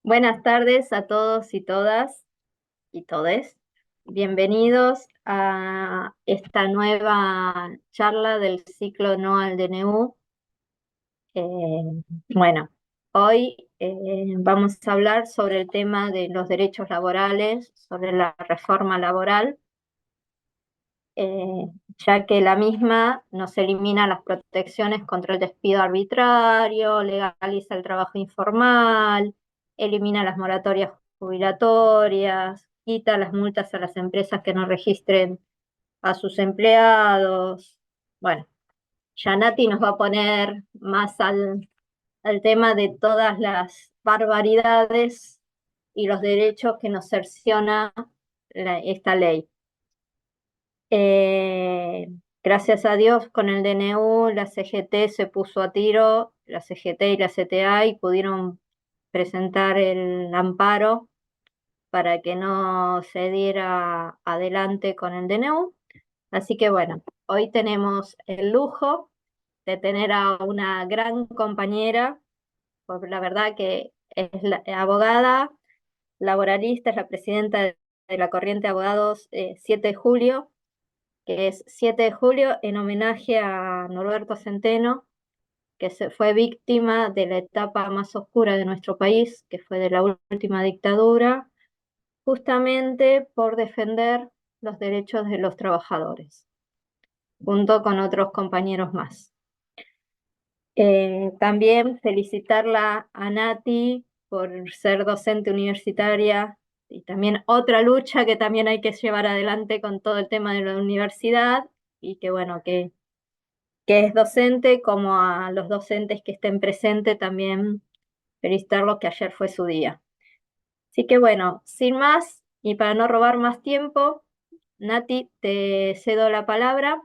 Buenas tardes a todos y todas y todes. Bienvenidos a esta nueva charla del ciclo No al DNU. Bueno, hoy vamos a hablar sobre el tema de los derechos laborales, sobre la reforma laboral, eh, ya que la misma nos elimina las protecciones contra el despido arbitrario, legaliza el trabajo informal, elimina las moratorias jubilatorias, quita las multas a las empresas que no registren a sus empleados. Bueno, ya Nati nos va a poner más al tema de todas las barbaridades y los derechos que nos cerciona esta ley. Eh, Gracias a Dios, con el DNU, la CGT se puso a tiro, la CGT y la CTA, y pudieron presentar el amparo para que no se diera adelante con el DNU. Así que bueno, hoy tenemos el lujo de tener a una gran compañera, pues la verdad que es abogada, laboralista, es la presidenta de la Corriente de Abogados 7 de Julio, que es 7 de julio en homenaje a Norberto Centeno, que fue víctima de la etapa más oscura de nuestro país, que fue de la última dictadura, justamente por defender los derechos de los trabajadores, junto con otros compañeros más. También felicitarla a Nati por ser docente universitaria y también otra lucha que también hay que llevar adelante con todo el tema de la universidad y que bueno, que es docente, como a los docentes que estén presentes también felicitarlos que ayer fue su día. Así que bueno, sin más y para no robar más tiempo, Nati, te cedo la palabra.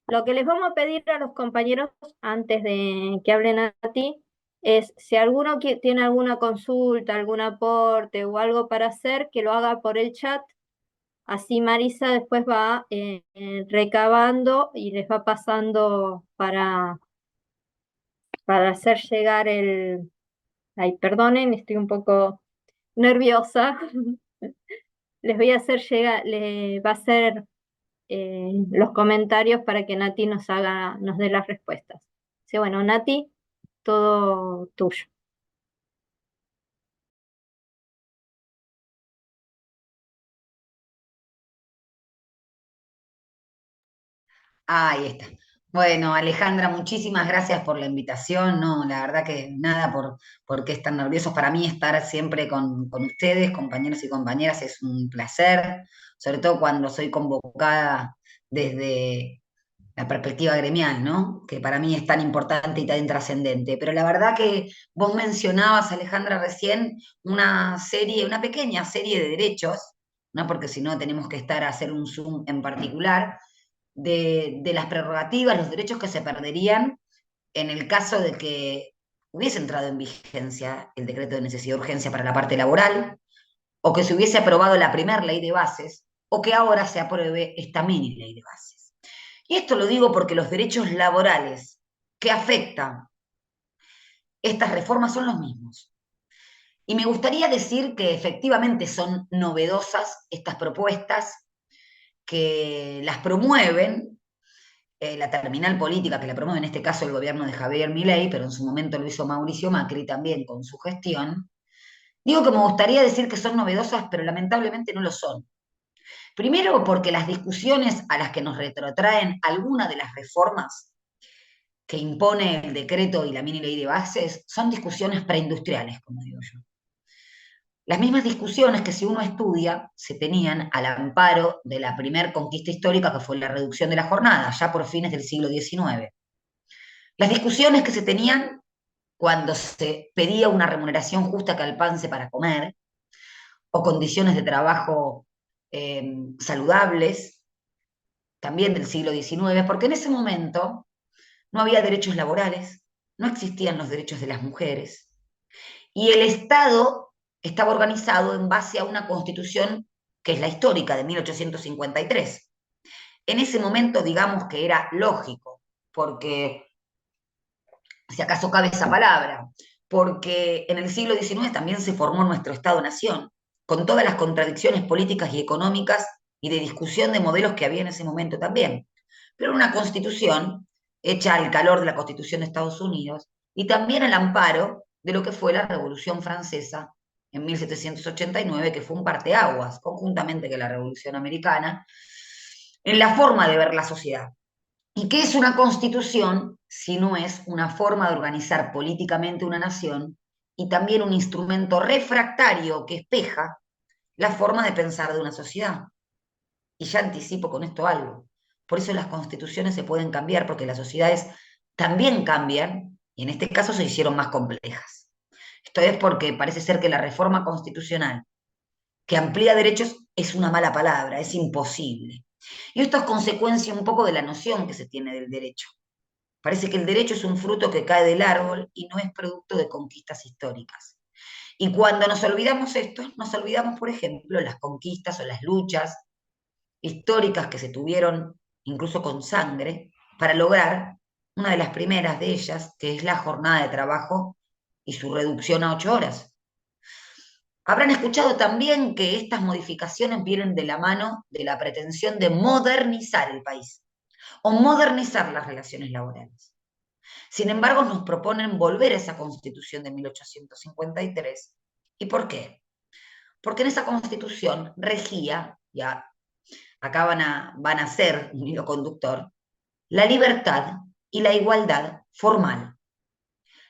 Lo que les vamos a pedir a los compañeros antes de que hablen a ti es si alguno tiene alguna consulta, algún aporte o algo para hacer, que lo haga por el chat. Así Marisa después va recabando y les va pasando para hacer llegar el... Ay, perdonen, estoy un poco nerviosa. Les voy a hacer llegar, va a hacer los comentarios para que Nati nos dé las respuestas. Sí, bueno, Nati, todo tuyo. Ahí está. Bueno, Alejandra, muchísimas gracias por la invitación. No, la verdad que nada por qué están nerviosos. Para mí estar siempre con ustedes, compañeros y compañeras, es un placer, sobre todo cuando soy convocada desde la perspectiva gremial, ¿no? Que para mí es tan importante y tan trascendente. Pero la verdad que vos mencionabas, Alejandra, recién una serie, una pequeña serie de derechos, ¿no? Porque si no tenemos que estar a hacer un Zoom en particular de las prerrogativas, los derechos que se perderían en el caso de que hubiese entrado en vigencia el decreto de necesidad de urgencia para la parte laboral, o que se hubiese aprobado la primera ley de bases, o que ahora se apruebe esta mini ley de bases. Y esto lo digo porque los derechos laborales que afectan estas reformas son los mismos. Y me gustaría decir que efectivamente son novedosas estas propuestas, que las promueven la terminal política que la promueve en este caso el gobierno de Javier Milei, pero en su momento lo hizo Mauricio Macri también con su gestión. Digo que me gustaría decir que son novedosas, pero lamentablemente no lo son. Primero porque las discusiones a las que nos retrotraen algunas de las reformas que impone el decreto y la mini ley de bases son discusiones preindustriales, como digo yo. Las mismas discusiones que si uno estudia se tenían al amparo de la primer conquista histórica que fue la reducción de la jornada, ya por fines del siglo XIX. Las discusiones que se tenían cuando se pedía una remuneración justa que alcance para comer, o condiciones de trabajo saludables, también del siglo XIX, porque en ese momento no había derechos laborales, no existían los derechos de las mujeres, y el Estado estaba organizado en base a una constitución que es la histórica de 1853. En ese momento, digamos que era lógico, porque si acaso cabe esa palabra, porque en el siglo XIX también se formó nuestro Estado-Nación, con todas las contradicciones políticas y económicas y de discusión de modelos que había en ese momento también. Pero una constitución hecha al calor de la Constitución de Estados Unidos y también al amparo de lo que fue la Revolución Francesa en 1789, que fue un parteaguas, conjuntamente con la Revolución Americana, en la forma de ver la sociedad. ¿Y qué es una constitución si no es una forma de organizar políticamente una nación y también un instrumento refractario que espeja la forma de pensar de una sociedad? Y ya anticipo con esto algo. Por eso las constituciones se pueden cambiar, porque las sociedades también cambian y en este caso se hicieron más complejas. Esto es porque parece ser que la reforma constitucional que amplía derechos es una mala palabra, es imposible. Y esto es consecuencia un poco de la noción que se tiene del derecho. Parece que el derecho es un fruto que cae del árbol y no es producto de conquistas históricas. Y cuando nos olvidamos esto, nos olvidamos, por ejemplo, las conquistas o las luchas históricas que se tuvieron, incluso con sangre, para lograr una de las primeras de ellas, que es la jornada de trabajo y su reducción a 8 horas. Habrán escuchado también que estas modificaciones vienen de la mano de la pretensión de modernizar el país o modernizar las relaciones laborales. Sin embargo, nos proponen volver a esa constitución de 1853. ¿Y por qué? Porque en esa constitución regía, ya acá van a ser un hilo conductor, la libertad y la igualdad formal.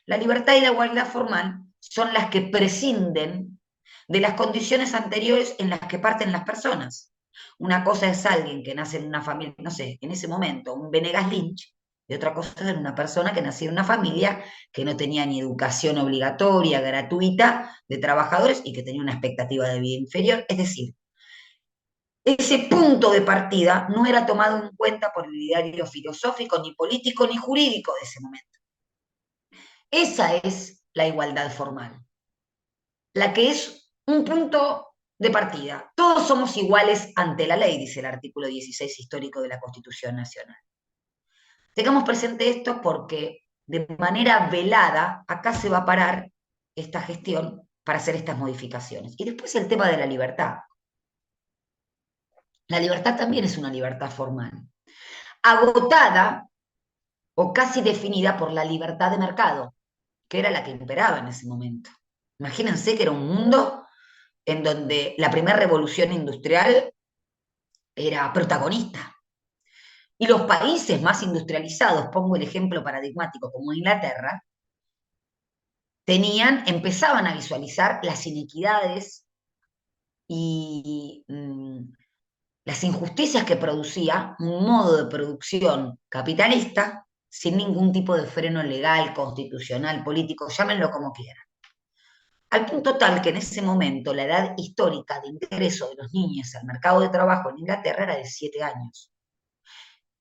La libertad y la igualdad formal son las que prescinden de las condiciones anteriores en las que parten las personas. Una cosa es alguien que nace en una familia, no sé, en ese momento, un Venegas Lynch, y otra cosa es una persona que nació en una familia que no tenía ni educación obligatoria, gratuita, de trabajadores y que tenía una expectativa de vida inferior. Es decir, ese punto de partida no era tomado en cuenta por el ideario filosófico, ni político, ni jurídico de ese momento. Esa es la igualdad formal, la que es un punto de partida. Todos somos iguales ante la ley, dice el artículo 16 histórico de la Constitución Nacional. Tengamos presente esto porque de manera velada acá se va a parar esta gestión para hacer estas modificaciones. Y después el tema de la libertad. La libertad también es una libertad formal, agotada o casi definida por la libertad de mercado, que era la que imperaba en ese momento. Imagínense que era un mundo en donde la primera revolución industrial era protagonista. Y los países más industrializados, pongo el ejemplo paradigmático como Inglaterra, empezaban a visualizar las inequidades y las injusticias que producía un modo de producción capitalista sin ningún tipo de freno legal, constitucional, político, llámenlo como quieran. Al punto tal que en ese momento la edad histórica de ingreso de los niños al mercado de trabajo en Inglaterra era de 7 años.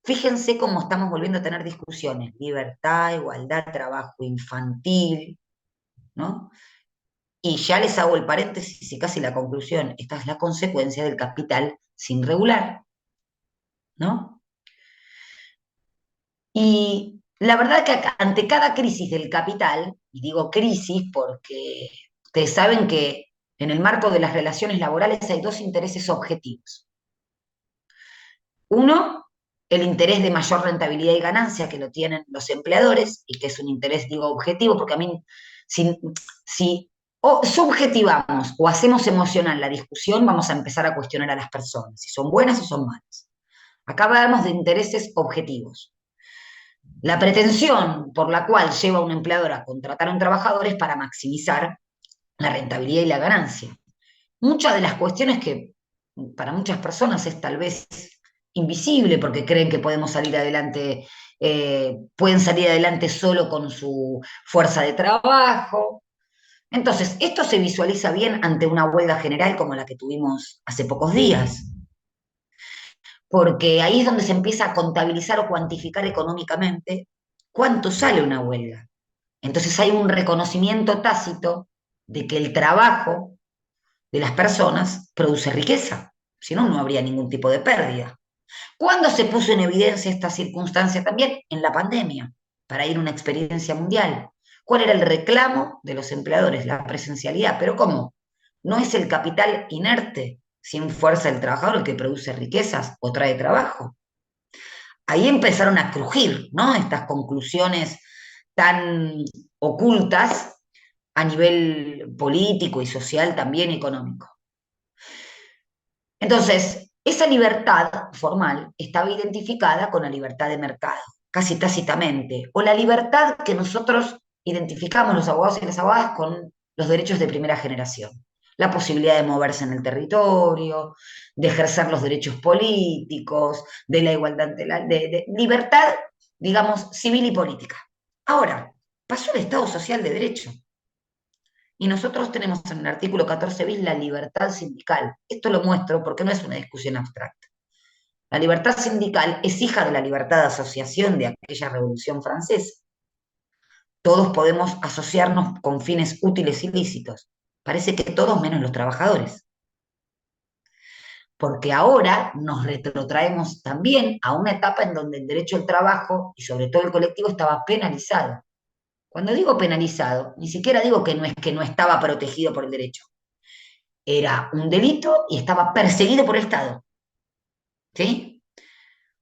Fíjense cómo estamos volviendo a tener discusiones, libertad, igualdad, trabajo infantil, ¿no? Y ya les hago el paréntesis y casi la conclusión, esta es la consecuencia del capital sin regular, ¿no? Y la verdad que ante cada crisis del capital, y digo crisis porque ustedes saben que en el marco de las relaciones laborales hay dos intereses objetivos. Uno, el interés de mayor rentabilidad y ganancia que lo tienen los empleadores, y que es un interés, digo, objetivo, porque a mí, si o subjetivamos o hacemos emocional la discusión, vamos a empezar a cuestionar a las personas, si son buenas o son malas. Acá hablamos de intereses objetivos. La pretensión por la cual lleva un empleador a contratar a un trabajador es para maximizar la rentabilidad y la ganancia. Muchas de las cuestiones que para muchas personas es tal vez invisible porque creen que podemos salir adelante, pueden salir adelante solo con su fuerza de trabajo. Entonces, esto se visualiza bien ante una huelga general como la que tuvimos hace pocos días, porque ahí es donde se empieza a contabilizar o cuantificar económicamente cuánto sale una huelga. Entonces hay un reconocimiento tácito de que el trabajo de las personas produce riqueza, si no, no habría ningún tipo de pérdida. ¿Cuándo se puso en evidencia esta circunstancia también? En la pandemia, para ir a una experiencia mundial. ¿Cuál era el reclamo de los empleadores? La presencialidad. ¿Pero cómo? ¿No es el capital inerte, sin fuerza del trabajador, el que produce riquezas o trae trabajo? Ahí empezaron a crujir, ¿no? Estas conclusiones tan ocultas a nivel político y social, también económico. Entonces, esa libertad formal estaba identificada con la libertad de mercado, casi tácitamente, o la libertad que nosotros identificamos los abogados y las abogadas con los derechos de primera generación. La posibilidad de moverse en el territorio, de ejercer los derechos políticos, de la igualdad, de libertad, digamos, civil y política. Ahora, pasó el Estado Social de Derecho. Y nosotros tenemos en el artículo 14 bis la libertad sindical. Esto lo muestro porque no es una discusión abstracta. La libertad sindical es hija de la libertad de asociación de aquella Revolución Francesa. Todos podemos asociarnos con fines útiles y lícitos. Parece que todos menos los trabajadores. Porque ahora nos retrotraemos también a una etapa en donde el derecho al trabajo y sobre todo el colectivo estaba penalizado. Cuando digo penalizado, ni siquiera digo que no estaba protegido por el derecho. Era un delito y estaba perseguido por el Estado. ¿Sí?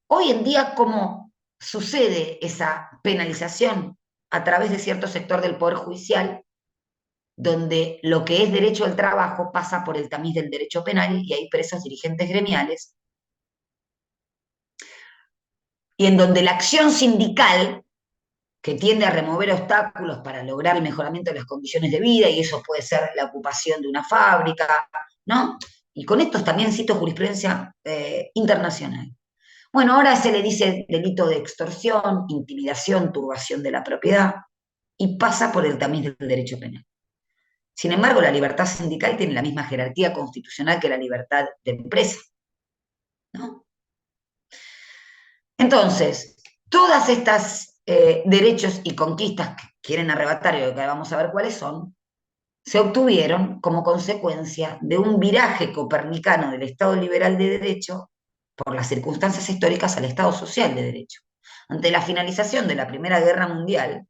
Hoy en día, ¿cómo sucede esa penalización? A través de cierto sector del Poder Judicial, donde lo que es derecho al trabajo pasa por el tamiz del derecho penal y hay presos dirigentes gremiales, y en donde la acción sindical, que tiende a remover obstáculos para lograr el mejoramiento de las condiciones de vida, y eso puede ser la ocupación de una fábrica, ¿no? Y con esto también cito jurisprudencia internacional. Bueno, ahora se le dice delito de extorsión, intimidación, turbación de la propiedad, y pasa por el tamiz del derecho penal. Sin embargo, la libertad sindical tiene la misma jerarquía constitucional que la libertad de empresa, ¿no? Entonces, todas estas derechos y conquistas que quieren arrebatar, y que vamos a ver cuáles son, se obtuvieron como consecuencia de un viraje copernicano del Estado liberal de derecho por las circunstancias históricas al Estado social de derecho. Ante la finalización de la Primera Guerra Mundial,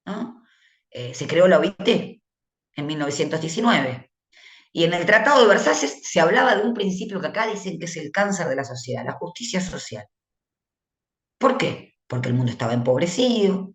¿no? Se creó la OIT en 1919. Y en el Tratado de Versalles se hablaba de un principio que acá dicen que es el cáncer de la sociedad, la justicia social. ¿Por qué? Porque el mundo estaba empobrecido,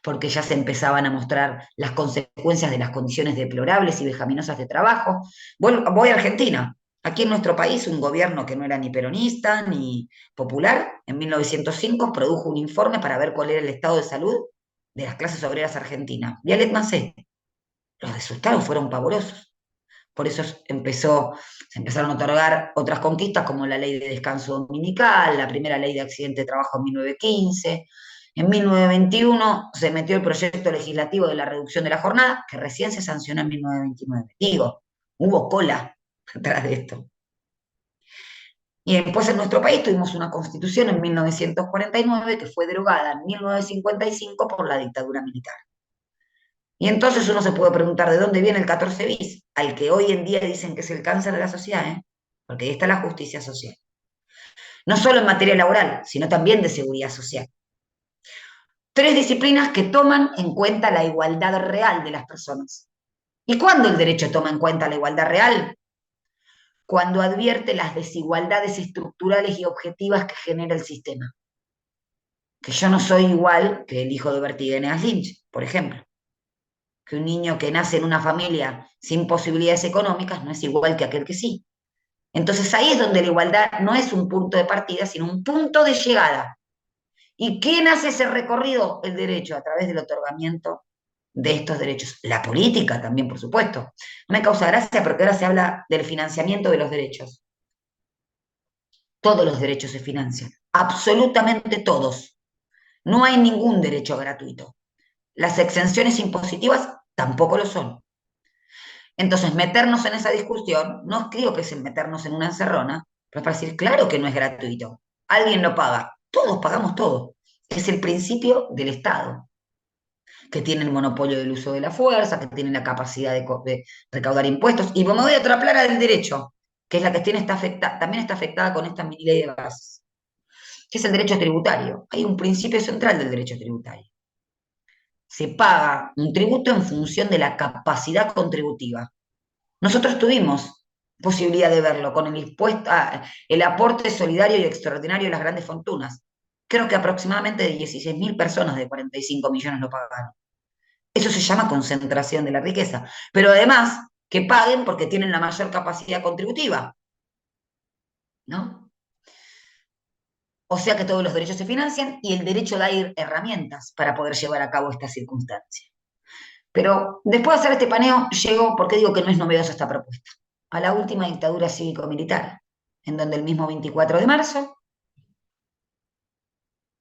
porque ya se empezaban a mostrar las consecuencias de las condiciones deplorables y vejaminosas de trabajo. Voy a Argentina. Aquí en nuestro país, un gobierno que no era ni peronista ni popular, en 1905 produjo un informe para ver cuál era el estado de salud de las clases obreras argentinas. Vialet Macé. Los resultados fueron pavorosos. Por eso se empezaron a otorgar otras conquistas como la ley de descanso dominical, la primera ley de accidente de trabajo en 1915. En 1921 se metió el proyecto legislativo de la reducción de la jornada, que recién se sancionó en 1929. Digo, hubo cola atrás de esto. Y después en nuestro país tuvimos una constitución en 1949 que fue derogada en 1955 por la dictadura militar. Y entonces uno se puede preguntar de dónde viene el 14 bis, al que hoy en día dicen que es el cáncer de la sociedad, ¿eh? Porque ahí está la justicia social. No solo en materia laboral, sino también de seguridad social. Tres disciplinas que toman en cuenta la igualdad real de las personas. ¿Y cuándo el derecho toma en cuenta la igualdad real? Cuando advierte las desigualdades estructurales y objetivas que genera el sistema. Que yo no soy igual que el hijo de Bertie Eneas Lynch, por ejemplo. Que un niño que nace en una familia sin posibilidades económicas no es igual que aquel que sí. Entonces ahí es donde la igualdad no es un punto de partida, sino un punto de llegada. ¿Y quién hace ese recorrido? El derecho, a través del otorgamiento de estos derechos. La política también, por supuesto. No me causa gracia porque ahora se habla del financiamiento de los derechos. Todos los derechos se financian, absolutamente todos. No hay ningún derecho gratuito. Las exenciones impositivas tampoco lo son. Entonces, meternos en esa discusión, no creo que es meternos en una encerrona, pero es para decir, claro que no es gratuito. Alguien lo paga. Todos pagamos todo. Es el principio del Estado, que tiene el monopolio del uso de la fuerza, que tiene la capacidad de recaudar impuestos. Y me voy a otra plana del derecho, que es la que también está afectada con esta mini ley de bases, que es el derecho tributario. Hay un principio central del derecho tributario. se paga un tributo en función de la capacidad contributiva. Nosotros tuvimos posibilidad de verlo con el impuesto, el aporte solidario y extraordinario de las grandes fortunas. Creo que aproximadamente 16.000 personas de 45 millones lo pagaron. Eso se llama concentración de la riqueza. Pero además, que paguen porque tienen la mayor capacidad contributiva, ¿no? O sea que todos los derechos se financian y el derecho da herramientas para poder llevar a cabo esta circunstancia. Pero después de hacer este paneo, llego, porque digo que no es novedosa esta propuesta, a la última dictadura cívico-militar, en donde el mismo 24 de marzo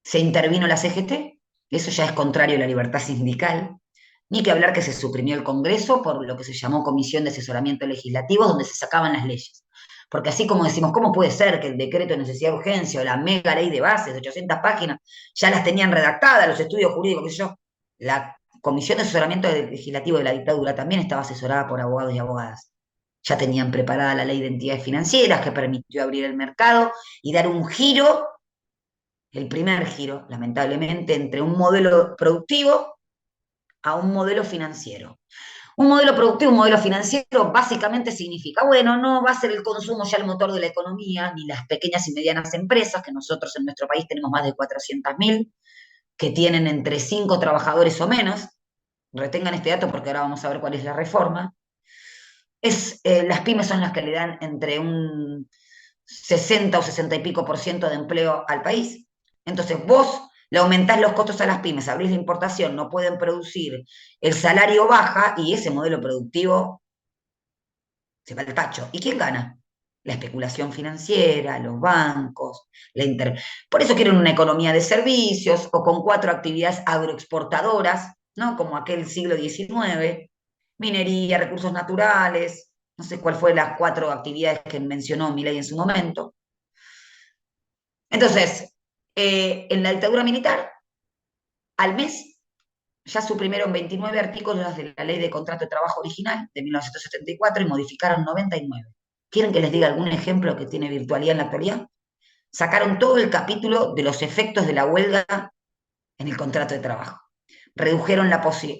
se intervino la CGT, eso ya es contrario a la libertad sindical, ni que hablar que se suprimió el Congreso por lo que se llamó Comisión de Asesoramiento Legislativo, donde se sacaban las leyes. Porque así como decimos, ¿cómo puede ser que el decreto de necesidad de urgencia o la mega ley de bases de 800 páginas ya las tenían redactadas los estudios jurídicos, qué sé yo? La Comisión de Asesoramiento Legislativo de la dictadura también estaba asesorada por abogados y abogadas. Ya tenían preparada la ley de entidades financieras que permitió abrir el mercado y dar un giro, el primer giro, lamentablemente, entre un modelo productivo a un modelo financiero. Un modelo productivo, un modelo financiero, básicamente significa, bueno, no va a ser el consumo ya el motor de la economía, ni las pequeñas y medianas empresas, que nosotros en nuestro país tenemos más de 400.000, que tienen entre 5 trabajadores o menos. Retengan este dato porque ahora vamos a ver cuál es la reforma. Las pymes son las que le dan entre un 60 o 60 y pico por ciento de empleo al país. Entonces vos le aumentás los costos a las pymes, abrís la importación, no pueden producir, el salario baja y ese modelo productivo se va al tacho. ¿Y quién gana? La especulación financiera, los bancos, por eso quieren una economía de servicios o con 4 actividades agroexportadoras, ¿no? Como aquel siglo XIX, minería, recursos naturales, no sé cuál fue las 4 actividades que mencionó Milei en su momento. Entonces, en la dictadura militar, al mes ya suprimieron 29 artículos de la ley de contrato de trabajo original de 1974 y modificaron 99. ¿Quieren que les diga algún ejemplo que tiene virtualidad en la actualidad? Sacaron todo el capítulo de los efectos de la huelga en el contrato de trabajo. Redujeron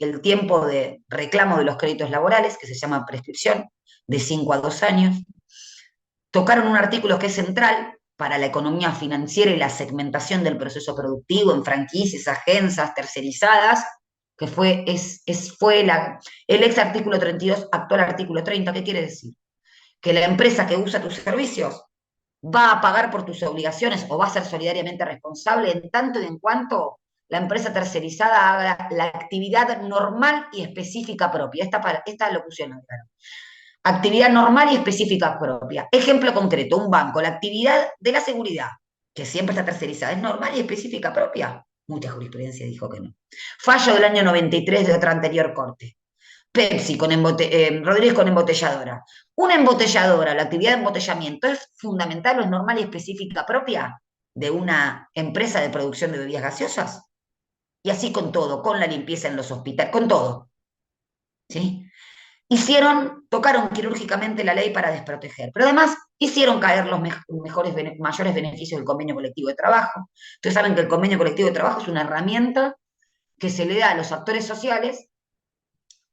el tiempo de reclamo de los créditos laborales, que se llama prescripción, de 5 a 2 años. Tocaron un artículo que es central para la economía financiera y la segmentación del proceso productivo en franquicias, agencias, tercerizadas, que fue el ex artículo 32, actual artículo 30. ¿Qué quiere decir? Que la empresa que usa tus servicios va a pagar por tus obligaciones o va a ser solidariamente responsable en tanto y en cuanto la empresa tercerizada haga la actividad normal y específica propia. Esta locución la claro. Actividad normal y específica propia. Ejemplo concreto, un banco, la actividad de la seguridad, que siempre está tercerizada, ¿es normal y específica propia? Mucha jurisprudencia dijo que no. Fallo del año 93 de otra anterior corte. Pepsi Rodríguez con embotelladora. Una embotelladora, la actividad de embotellamiento, ¿es fundamental o es normal y específica propia de una empresa de producción de bebidas gaseosas? Y así con todo, con la limpieza en los hospitales, con todo. ¿Sí? Tocaron quirúrgicamente la ley para desproteger, pero además hicieron caer los mayores beneficios del convenio colectivo de trabajo. Ustedes saben que el convenio colectivo de trabajo es una herramienta que se le da a los actores sociales,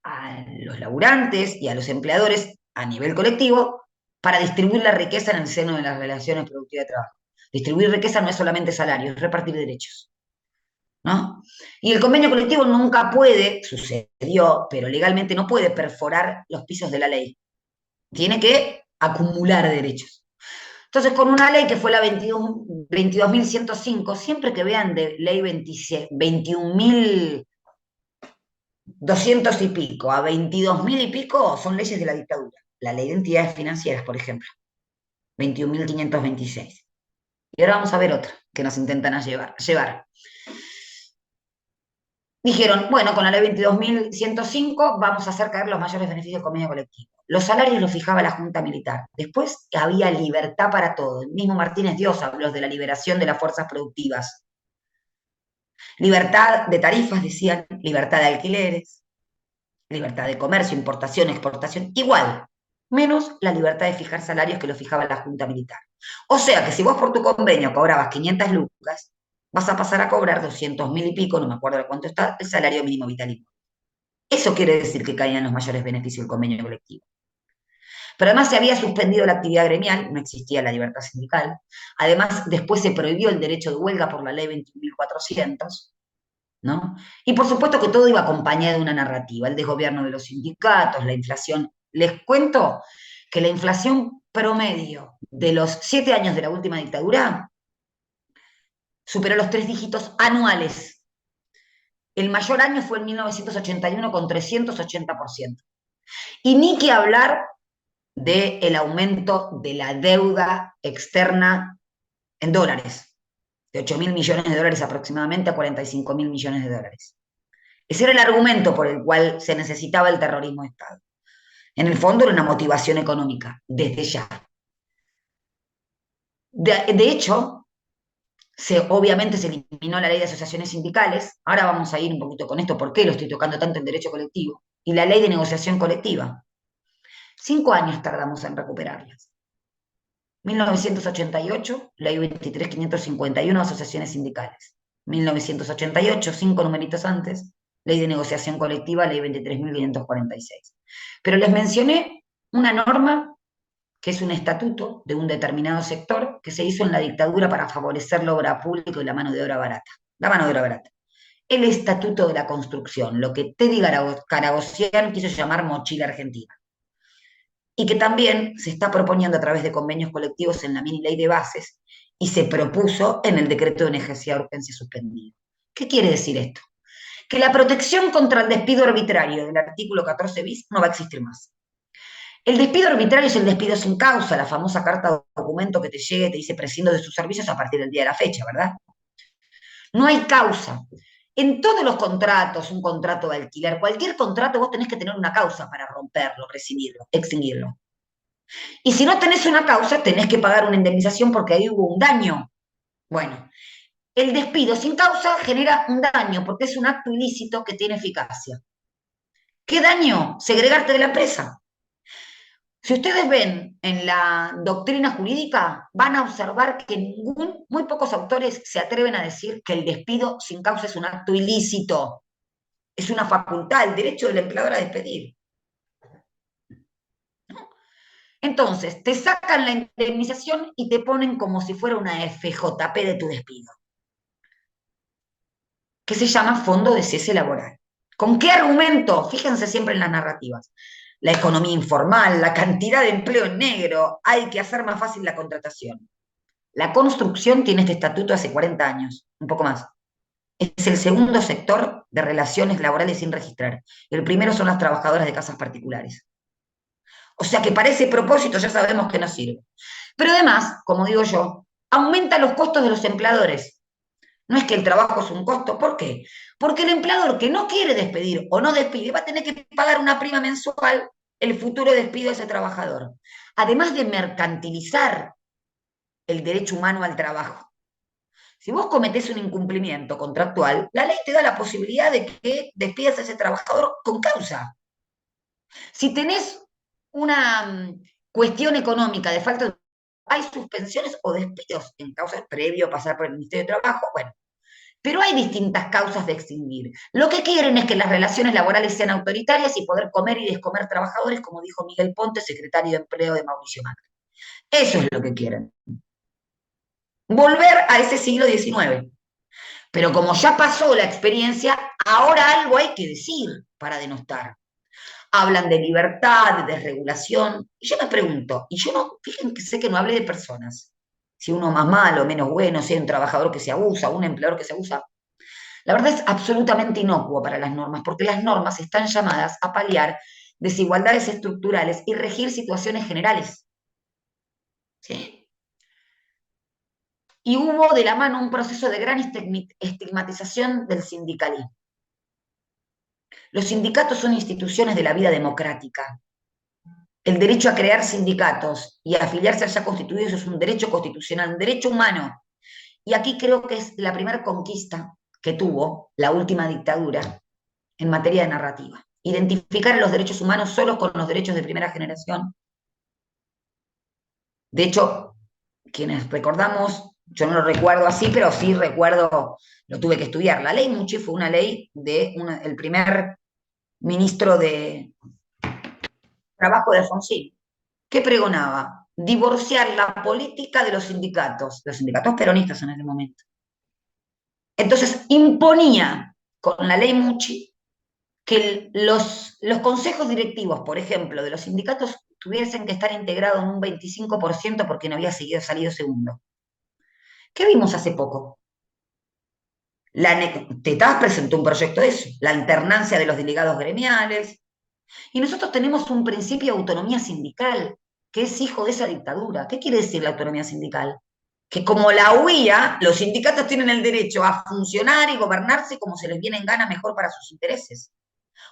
a los laburantes y a los empleadores a nivel colectivo para distribuir la riqueza en el seno de las relaciones productivas de trabajo. Distribuir riqueza no es solamente salario, es repartir derechos, ¿no? Y el convenio colectivo nunca puede, sucedió, pero legalmente no puede perforar los pisos de la ley. Tiene que acumular derechos. Entonces, con una ley que fue la 22.105, siempre que vean de ley 21.200 y pico a 22.000 y pico, son leyes de la dictadura. La ley de entidades financieras, por ejemplo, 21.526. Y ahora vamos a ver otra que nos intentan llevar. Dijeron, bueno, con la ley 22.105 vamos a hacer caer los mayores beneficios del convenio colectivo. Los salarios los fijaba la Junta Militar. Después había libertad para todo. El mismo Martínez Dios habló de la liberación de las fuerzas productivas. Libertad de tarifas, decían, libertad de alquileres, libertad de comercio, importación, exportación, igual, menos la libertad de fijar salarios que lo fijaba la Junta Militar. O sea que si vos por tu convenio cobrabas 500 lucas, vas a pasar a cobrar 200.000 y pico, no me acuerdo de cuánto está, el salario mínimo vitalicio. Eso quiere decir que caían los mayores beneficios del convenio colectivo. Pero además se había suspendido la actividad gremial, no existía la libertad sindical. Además, después se prohibió el derecho de huelga por la ley 21.400, ¿no? Y por supuesto que todo iba acompañado de una narrativa, el desgobierno de los sindicatos, la inflación. Les cuento que la inflación promedio de los 7 años de la última dictadura superó los 3 dígitos anuales. El mayor año fue en 1981 con 380%. Y ni que hablar del aumento de la deuda externa en dólares, de 8.000 millones de dólares aproximadamente a 45.000 millones de dólares. Ese era el argumento por el cual se necesitaba el terrorismo de Estado. En el fondo era una motivación económica, desde ya. De hecho, obviamente se eliminó la ley de asociaciones sindicales. Ahora vamos a ir un poquito con esto, por qué lo estoy tocando tanto en derecho colectivo. Y la ley de negociación colectiva. 5 años tardamos en recuperarlas. 1988, ley 23.551, asociaciones sindicales. 1988, 5 numeritos antes, ley de negociación colectiva, ley 23.546. Pero les mencioné una norma que es un estatuto de un determinado sector que se hizo en la dictadura para favorecer la obra pública y la mano de obra barata. La mano de obra barata. El Estatuto de la Construcción, lo que Teddy Garagosian quiso llamar mochila argentina. Y que también se está proponiendo a través de convenios colectivos en la mini ley de bases y se propuso en el decreto de necesidad de urgencia suspendido. ¿Qué quiere decir esto? Que la protección contra el despido arbitrario del artículo 14 bis no va a existir más. El despido arbitrario es el despido sin causa, la famosa carta o documento que te llegue y te dice prescindo de sus servicios a partir del día de la fecha, ¿verdad? No hay causa. En todos los contratos, un contrato de alquiler, cualquier contrato, vos tenés que tener una causa para romperlo, rescindirlo, extinguirlo. Y si no tenés una causa, tenés que pagar una indemnización porque ahí hubo un daño. Bueno, el despido sin causa genera un daño porque es un acto ilícito que tiene eficacia. ¿Qué daño? Segregarte de la empresa. Si ustedes ven en la doctrina jurídica, van a observar que muy pocos autores se atreven a decir que el despido sin causa es un acto ilícito. Es una facultad, el derecho del empleador a despedir. Entonces, te sacan la indemnización y te ponen como si fuera una FJP de tu despido, que se llama Fondo de Cese Laboral. ¿Con qué argumento? Fíjense siempre en las narrativas. La economía informal, la cantidad de empleo en negro, hay que hacer más fácil la contratación. La construcción tiene este estatuto hace 40 años, un poco más. Es el segundo sector de relaciones laborales sin registrar. El primero son las trabajadoras de casas particulares. O sea que para ese propósito ya sabemos que no sirve. Pero además, como digo yo, aumenta los costos de los empleadores. No es que el trabajo es un costo, ¿por qué? Porque el empleador que no quiere despedir o no despide va a tener que pagar una prima mensual el futuro despido de ese trabajador. Además de mercantilizar el derecho humano al trabajo. Si vos cometés un incumplimiento contractual, la ley te da la posibilidad de que despidas a ese trabajador con causa. Si tenés una cuestión económica de falta de... Hay suspensiones o despidos en causas previo a pasar por el Ministerio de Trabajo, bueno. Pero hay distintas causas de extinguir. Lo que quieren es que las relaciones laborales sean autoritarias y poder comer y descomer trabajadores, como dijo Miguel Ponte, secretario de Empleo de Mauricio Macri. Eso es lo que quieren. Volver a ese siglo XIX. Pero como ya pasó la experiencia, ahora algo hay que decir para denostar. Hablan de libertad, de desregulación. Y yo me pregunto, y yo no, fíjense que no hablé de personas. Si uno más malo, menos bueno, si hay un trabajador que se abusa, un empleador que se abusa. La verdad es absolutamente inocuo para las normas, porque las normas están llamadas a paliar desigualdades estructurales y regir situaciones generales. ¿Sí? Y hubo de la mano un proceso de gran estigmatización del sindicalismo. Los sindicatos son instituciones de la vida democrática. El derecho a crear sindicatos y a afiliarse a ya constituidos es un derecho constitucional, un derecho humano. Y aquí creo que es la primera conquista que tuvo la última dictadura en materia de narrativa. Identificar a los derechos humanos solo con los derechos de primera generación. De hecho, quienes recordamos Yo no lo recuerdo así, pero sí recuerdo, lo tuve que estudiar. La ley Muchi fue una ley el primer ministro de Trabajo de Alfonsín, que pregonaba divorciar la política de los sindicatos peronistas en ese momento. Entonces imponía con la ley Muchi que los consejos directivos, por ejemplo, de los sindicatos tuviesen que estar integrados en un 25% porque no había salido segundo. ¿Qué vimos hace poco? TETAS presentó un proyecto de eso, la alternancia de los delegados gremiales, y nosotros tenemos un principio de autonomía sindical que es hijo de esa dictadura. ¿Qué quiere decir la autonomía sindical? Que como la UIA, los sindicatos tienen el derecho a funcionar y gobernarse como se les viene en gana mejor para sus intereses.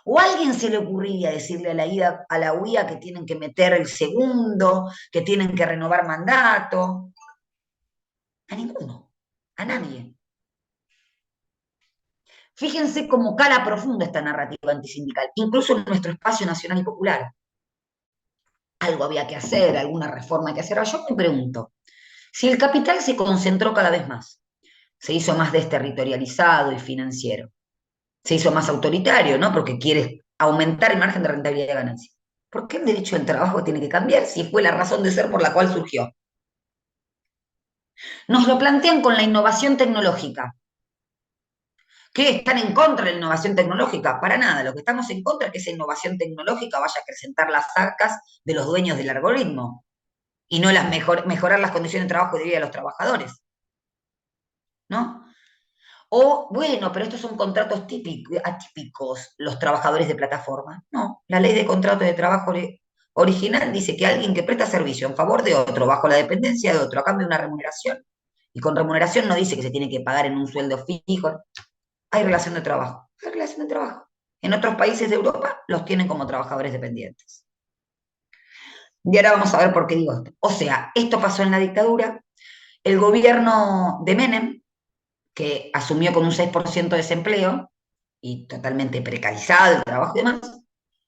¿O a alguien se le ocurría decirle a la UIA que tienen que meter el segundo, que tienen que renovar mandato? A ninguno, a nadie. Fíjense cómo cala profunda esta narrativa antisindical, incluso en nuestro espacio nacional y popular. Algo había que hacer, alguna reforma hay que hacer. Ahora yo me pregunto, si el capital se concentró cada vez más, se hizo más desterritorializado y financiero, se hizo más autoritario, ¿no? Porque quiere aumentar el margen de rentabilidad de ganancia. ¿Por qué el derecho del trabajo tiene que cambiar si fue la razón de ser por la cual surgió? Nos lo plantean con la innovación tecnológica. ¿Qué? ¿Están en contra de la innovación tecnológica? Para nada. Lo que estamos en contra es que esa innovación tecnológica vaya a acrecentar las arcas de los dueños del algoritmo y no mejorar las condiciones de trabajo y de vida de los trabajadores, ¿no? O, bueno, pero estos son contratos atípicos, los trabajadores de plataforma. No, la ley de contrato de trabajo original dice que alguien que presta servicio en favor de otro, bajo la dependencia de otro, a cambio de una remuneración, y con remuneración no dice que se tiene que pagar en un sueldo fijo, hay relación de trabajo. Hay relación de trabajo. En otros países de Europa los tienen como trabajadores dependientes. Y ahora vamos a ver por qué digo esto. O sea, esto pasó en la dictadura. El gobierno de Menem, que asumió con un 6% de desempleo y totalmente precarizado el trabajo y demás,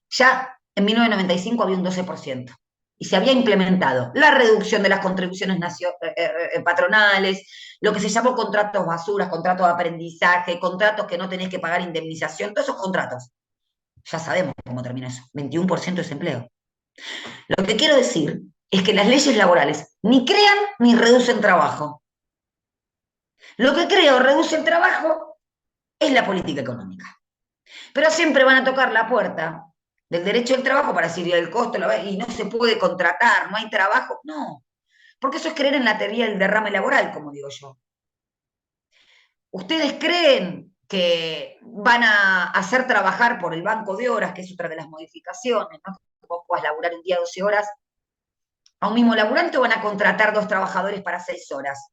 ya en 1995 había un 12%. Y se había implementado la reducción de las contribuciones patronales, lo que se llamó contratos basuras, contratos de aprendizaje, contratos que no tenés que pagar indemnización, todos esos contratos. Ya sabemos cómo termina eso, 21% de desempleo. Lo que quiero decir es que las leyes laborales ni crean ni reducen trabajo. Lo que crea o reduce el trabajo es la política económica. Pero siempre van a tocar la puerta del derecho al trabajo para decir el costo y no se puede contratar, no hay trabajo. No, porque eso es creer en la teoría del derrame laboral, como digo yo. ¿Ustedes creen que van a hacer trabajar por el banco de horas, que es otra de las modificaciones, ¿no? Que vos puedas laburar un día 12 horas a un mismo laburante o van a contratar dos trabajadores para 6 horas?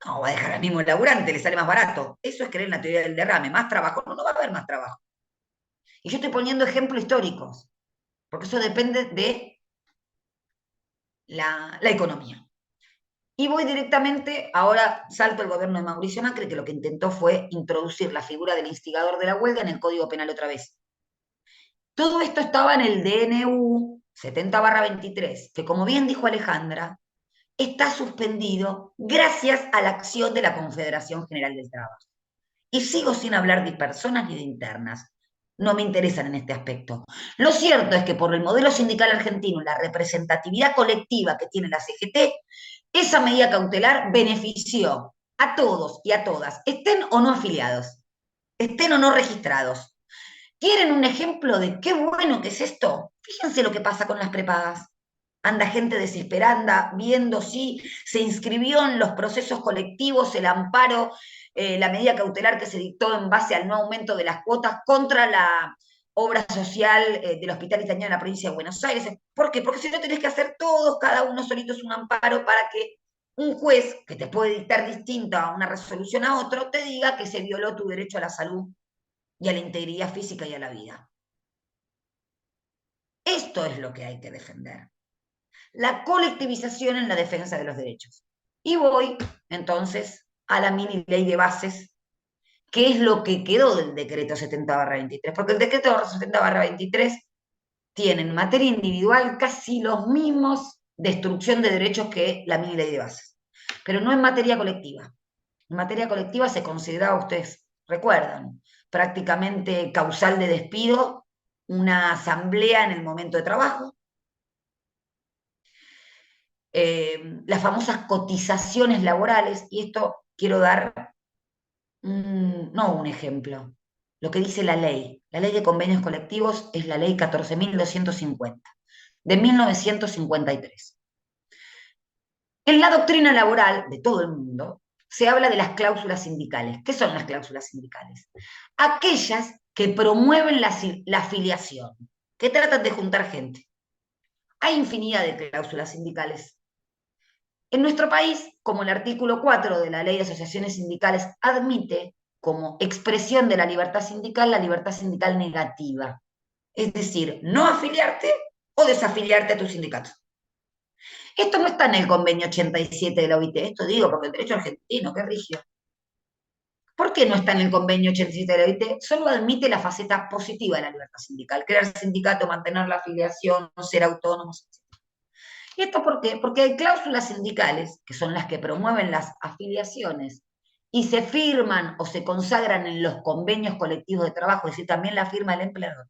No, va a dejar al mismo laburante, le sale más barato. Eso es creer en la teoría del derrame. Más trabajo, no, no va a haber más trabajo. Y yo estoy poniendo ejemplos históricos, porque eso depende de la economía. Y voy directamente, ahora salto el gobierno de Mauricio Macri, que lo que intentó fue introducir la figura del instigador de la huelga en el Código Penal otra vez. Todo esto estaba en el DNU 70/23, que como bien dijo Alejandra, está suspendido gracias a la acción de la Confederación General del Trabajo. Y sigo sin hablar de personas ni de internas. No me interesan en este aspecto. Lo cierto es que por el modelo sindical argentino, la representatividad colectiva que tiene la CGT, esa medida cautelar benefició a todos y a todas, estén o no afiliados, estén o no registrados. ¿Quieren un ejemplo de qué bueno que es esto? Fíjense lo que pasa con las prepagas. Anda gente desesperada viendo si se inscribió en los procesos colectivos el amparo, la medida cautelar que se dictó en base al no aumento de las cuotas contra la obra social del Hospital Italiano en la provincia de Buenos Aires. ¿Por qué? Porque si no tenés que hacer todos, cada uno solito es un amparo para que un juez, que te puede dictar distinto a una resolución a otro, te diga que se violó tu derecho a la salud y a la integridad física y a la vida. Esto es lo que hay que defender. La colectivización en la defensa de los derechos. Y voy, entonces, a la mini ley de bases, que es lo que quedó del decreto 70/23, porque el decreto 70/23 tiene en materia individual casi los mismos destrucción de derechos que la mini ley de bases. pero no en materia colectiva. En materia colectiva se consideraba, ustedes recuerdan, prácticamente causal de despido una asamblea en el momento de trabajo, las famosas cotizaciones laborales, y esto quiero dar, no un ejemplo, lo que dice la ley. La ley de convenios colectivos es la ley 14.250 de 1953. En la doctrina laboral de todo el mundo se habla de las cláusulas sindicales. ¿Qué son las cláusulas sindicales? Aquellas que promueven la afiliación, que tratan de juntar gente. Hay infinidad de cláusulas sindicales. En nuestro país, como el artículo 4 de la Ley de Asociaciones Sindicales admite como expresión de la libertad sindical negativa. Es decir, no afiliarte o desafiliarte a tu sindicato. Esto no está en el convenio 87 de la OIT, esto digo porque el derecho argentino, qué rígido. ¿Por qué no está en el convenio 87 de la OIT? Solo admite la faceta positiva de la libertad sindical, crear sindicato, mantener la afiliación, ser autónomos. ¿Y esto por qué? Porque hay cláusulas sindicales, que son las que promueven las afiliaciones, y se firman o se consagran en los convenios colectivos de trabajo, es decir, también la firma del empleador.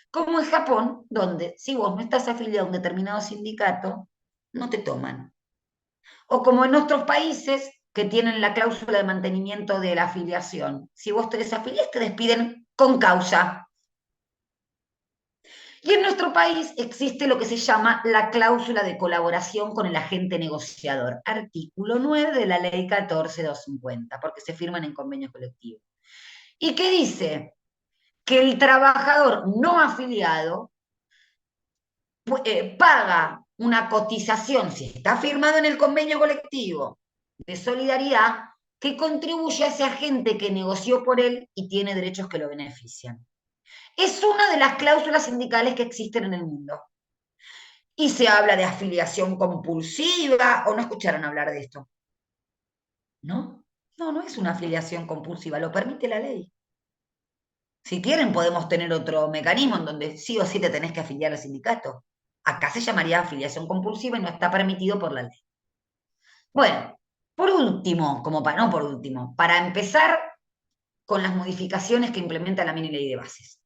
Como en Japón, donde si vos no estás afiliado a un determinado sindicato, no te toman. O como en otros países que tienen la cláusula de mantenimiento de la afiliación. Si vos te desafilias, te despiden con causa. Y en nuestro país existe lo que se llama la cláusula de colaboración con el agente negociador, artículo 9 de la ley 14.250, porque se firman en convenios colectivos. ¿Y qué dice? Que el trabajador no afiliado paga una cotización, si está firmado en el convenio colectivo de solidaridad, que contribuye a ese agente que negoció por él y tiene derechos que lo benefician. Es una de las cláusulas sindicales que existen en el mundo. Y se habla de afiliación compulsiva, o no escucharon hablar de esto. ¿No? No, no es una afiliación compulsiva, lo permite la ley. Si quieren, podemos tener otro mecanismo en donde sí o sí te tenés que afiliar al sindicato. Acá se llamaría afiliación compulsiva y no está permitido por la ley. Bueno, por último, no por último, para empezar con las modificaciones que implementa la mini ley de bases.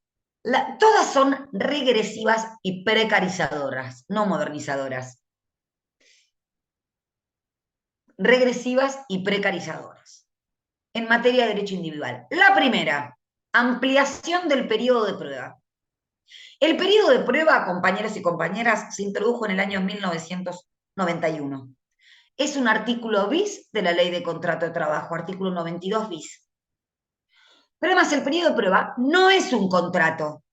Todas son regresivas y precarizadoras, no modernizadoras. Regresivas y precarizadoras en materia de derecho individual. La primera, ampliación del periodo de prueba. El periodo de prueba, compañeros y compañeras, se introdujo en el año 1991. Es un artículo bis de la Ley de Contrato de Trabajo, artículo 92 bis. Pero además el periodo de prueba no es un contrato,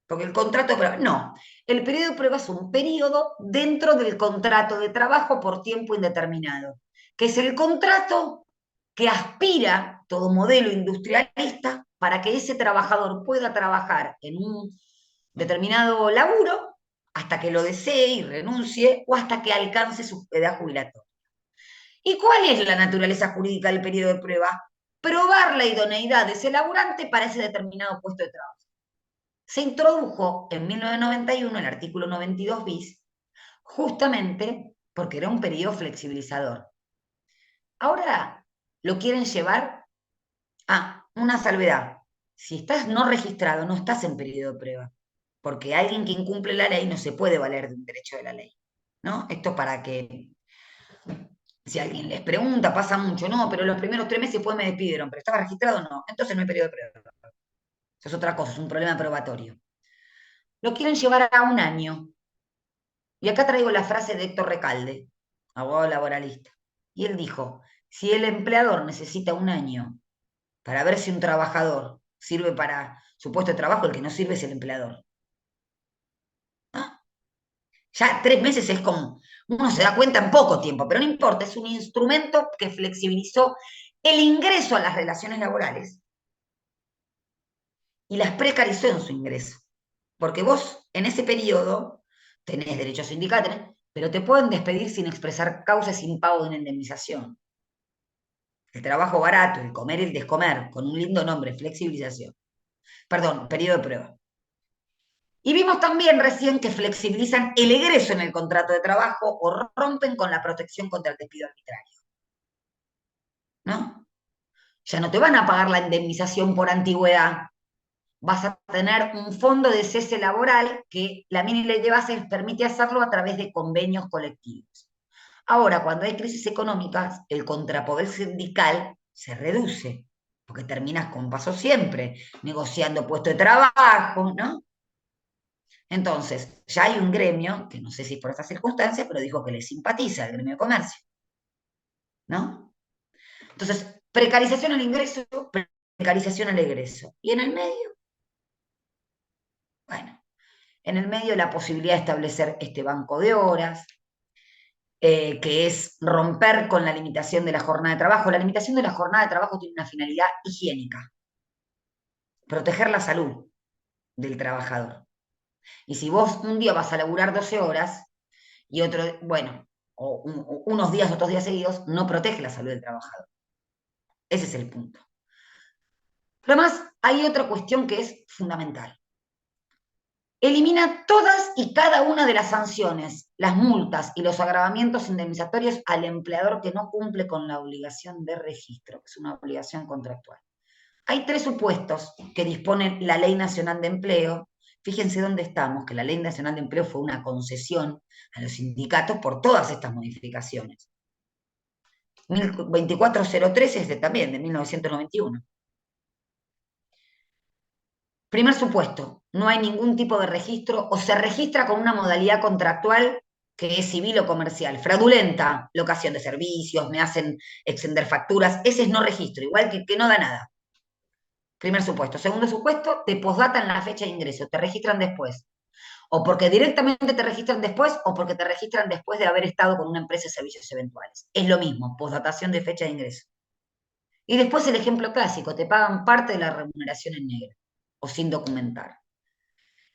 porque el contrato de prueba, no. El periodo de prueba es un periodo dentro del contrato de trabajo por tiempo indeterminado, que es el contrato que aspira todo modelo industrialista para que ese trabajador pueda trabajar en un determinado laburo hasta que lo desee y renuncie o hasta que alcance su edad jubilatoria. ¿Y cuál es la naturaleza jurídica del periodo de prueba? Probar la idoneidad de ese laburante para ese determinado puesto de trabajo. Se introdujo en 1991 el artículo 92 bis, justamente porque era un periodo flexibilizador. Ahora lo quieren llevar a una salvedad. Si estás no registrado, no estás en periodo de prueba, porque alguien que incumple la ley no se puede valer de un derecho de la ley. ¿No? Esto para que, si alguien les pregunta, pasa mucho, no, pero los primeros 3 meses me despidieron, pero estaba registrado, no, entonces no hay periodo de prueba. Eso es otra cosa, es un problema probatorio. Lo quieren llevar a un año. Y acá traigo la frase de Héctor Recalde, abogado laboralista. Y él dijo, si el empleador necesita un año para ver si un trabajador sirve para su puesto de trabajo, el que no sirve es el empleador. ¿No? Ya 3 meses es como, uno se da cuenta en poco tiempo, pero no importa, es un instrumento que flexibilizó el ingreso a las relaciones laborales y las precarizó en su ingreso. Porque vos en ese periodo tenés derecho a sindicato, pero te pueden despedir sin expresar causa y sin pago de una indemnización. El trabajo barato, el comer y el descomer, con un lindo nombre, flexibilización. Perdón, periodo de prueba. Y vimos también recién que flexibilizan el egreso en el contrato de trabajo o rompen con la protección contra el despido arbitrario. ¿no? Ya no te van a pagar la indemnización por antigüedad. Vas a tener un fondo de cese laboral que la mini ley de bases permite hacerlo a través de convenios colectivos. Ahora, cuando hay crisis económicas, el contrapoder sindical se reduce, porque terminas con paso siempre, negociando puesto de trabajo, ¿no? Entonces, ya hay un gremio, que no sé si por estas circunstancias, pero dijo que le simpatiza el gremio de comercio, ¿no? Entonces, precarización al ingreso, precarización al egreso. Y en el medio, bueno, en el medio la posibilidad de establecer este banco de horas, que es romper con la limitación de la jornada de trabajo. La limitación de la jornada de trabajo tiene una finalidad higiénica, proteger la salud del trabajador. Y si vos un día vas a laburar 12 horas y otro, bueno, o unos días, otros días seguidos, no protege la salud del trabajador. Ese es el punto. Pero además hay otra cuestión que es fundamental. Elimina todas y cada una de las sanciones, las multas y los agravamientos indemnizatorios al empleador que no cumple con la obligación de registro, que es una obligación contractual. Hay tres supuestos que dispone la Ley Nacional de Empleo. Fíjense dónde estamos, que la Ley Nacional de Empleo fue una concesión a los sindicatos por todas estas modificaciones. 2403 es también de 1991. Primer supuesto, no hay ningún tipo de registro o se registra con una modalidad contractual que es civil o comercial. Fraudulenta, locación de servicios, me hacen extender facturas, ese es no registro, igual que no da nada. Primer supuesto. Segundo supuesto, te posdatan la fecha de ingreso, te registran después. O porque directamente te registran después o porque te registran después de haber estado con una empresa de servicios eventuales. Es lo mismo, posdatación de fecha de ingreso. Y después el ejemplo clásico, te pagan parte de la remuneración en negro o sin documentar.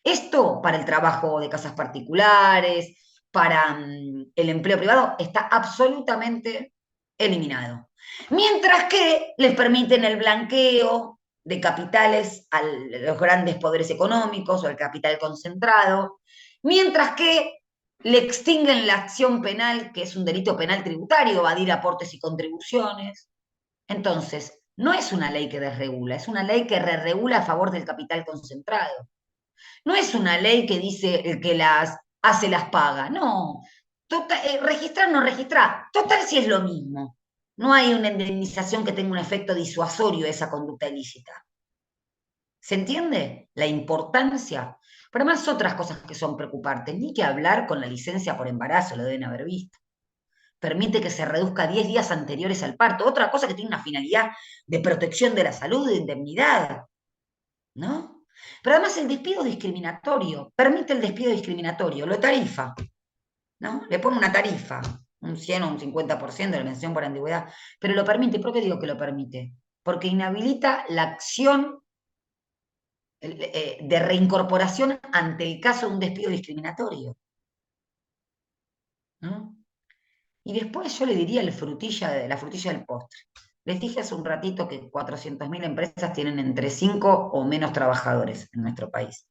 Esto para el trabajo de casas particulares, para el empleo privado, está absolutamente eliminado. Mientras que les permiten el blanqueo de capitales a los grandes poderes económicos o al capital concentrado, mientras que le extinguen la acción penal, que es un delito penal tributario, evadir aportes y contribuciones. Entonces, no es una ley que desregula, es una ley que regula a favor del capital concentrado. No es una ley que dice el que las hace las paga, no. Total, registrar no registrar, total si es lo mismo. No hay una indemnización que tenga un efecto disuasorio de esa conducta ilícita. ¿Se entiende? La importancia. Pero además otras cosas que son preocupantes, ni que hablar con la licencia por embarazo, lo deben haber visto. Permite que se reduzca 10 días anteriores al parto. Otra cosa que tiene una finalidad de protección de la salud, de indemnidad, ¿no? Pero además el despido discriminatorio, permite el despido discriminatorio, lo tarifa, ¿no? Le pone una tarifa, un 100 o un 50% de la mención por antigüedad, pero lo permite. ¿Por qué digo que lo permite? Porque inhabilita la acción de reincorporación ante el caso de un despido discriminatorio, ¿no? Y después yo le diría la frutilla del postre. Les dije hace un ratito que 400.000 empresas tienen entre 5 o menos trabajadores en nuestro país.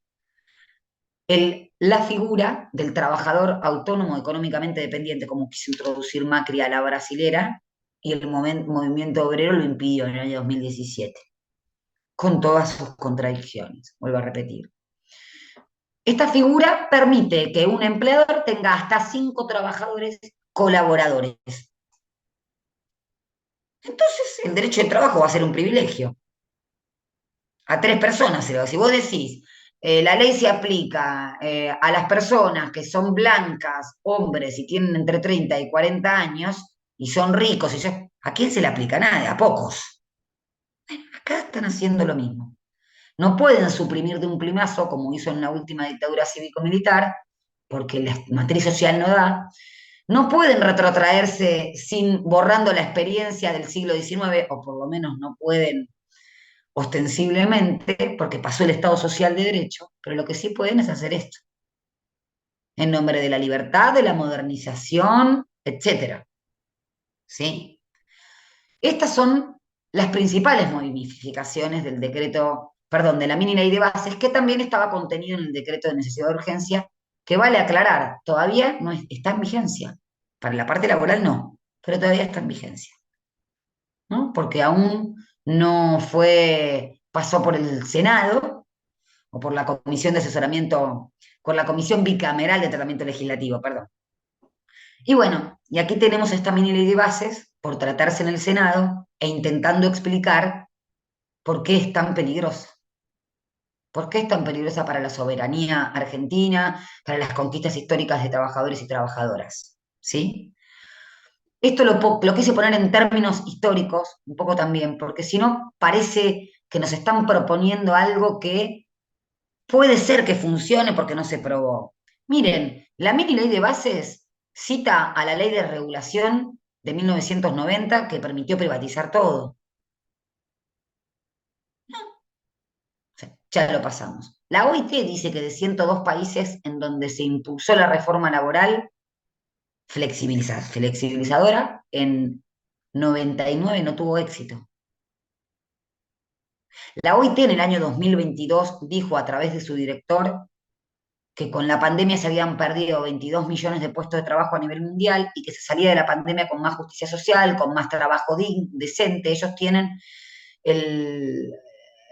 La figura del trabajador autónomo económicamente dependiente, como quiso introducir Macri a la brasilera, y el movimiento obrero lo impidió en el año 2017, con todas sus contradicciones, vuelvo a repetir. Esta figura permite que un empleador tenga hasta 5 trabajadores colaboradores. Entonces, el derecho de trabajo va a ser un privilegio. A 3 personas, si vos decís, la ley se aplica a las personas que son blancas, hombres, y tienen entre 30 y 40 años, y son ricos, ¿a quién se le aplica nada? A pocos. Bueno, acá están haciendo lo mismo. No pueden suprimir de un plumazo, como hizo en la última dictadura cívico-militar, porque la matriz social no da. No pueden retrotraerse borrando la experiencia del siglo XIX, o por lo menos no pueden ostensiblemente, porque pasó el Estado Social de Derecho, pero lo que sí pueden es hacer esto, en nombre de la libertad, de la modernización, etcétera. ¿Sí? Estas son las principales modificaciones del decreto, perdón, de la mini ley de bases, que también estaba contenido en el decreto de necesidad de urgencia, que vale aclarar, todavía no está en vigencia. Para la parte laboral no, pero todavía está en vigencia. ¿no? Porque aún no pasó por el Senado o por la Comisión de Asesoramiento, por la Comisión Bicameral de Tratamiento Legislativo, perdón. Y bueno, y aquí tenemos esta mini ley de bases por tratarse en el Senado e intentando explicar por qué es tan peligrosa. ¿Por qué es tan peligrosa para la soberanía argentina, para las conquistas históricas de trabajadores y trabajadoras? ¿Sí? Esto lo quise poner en términos históricos, un poco también, porque si no parece que nos están proponiendo algo que puede ser que funcione porque no se probó. Miren, la mini ley de bases cita a la ley de regulación de 1990 que permitió privatizar todo. O sea, ya lo pasamos. La OIT dice que de 102 países en donde se impulsó la reforma laboral flexibilizadora, en 99 no tuvo éxito. La OIT en el año 2022 dijo a través de su director que con la pandemia se habían perdido 22 millones de puestos de trabajo a nivel mundial y que se salía de la pandemia con más justicia social, con más trabajo decente. Ellos tienen el,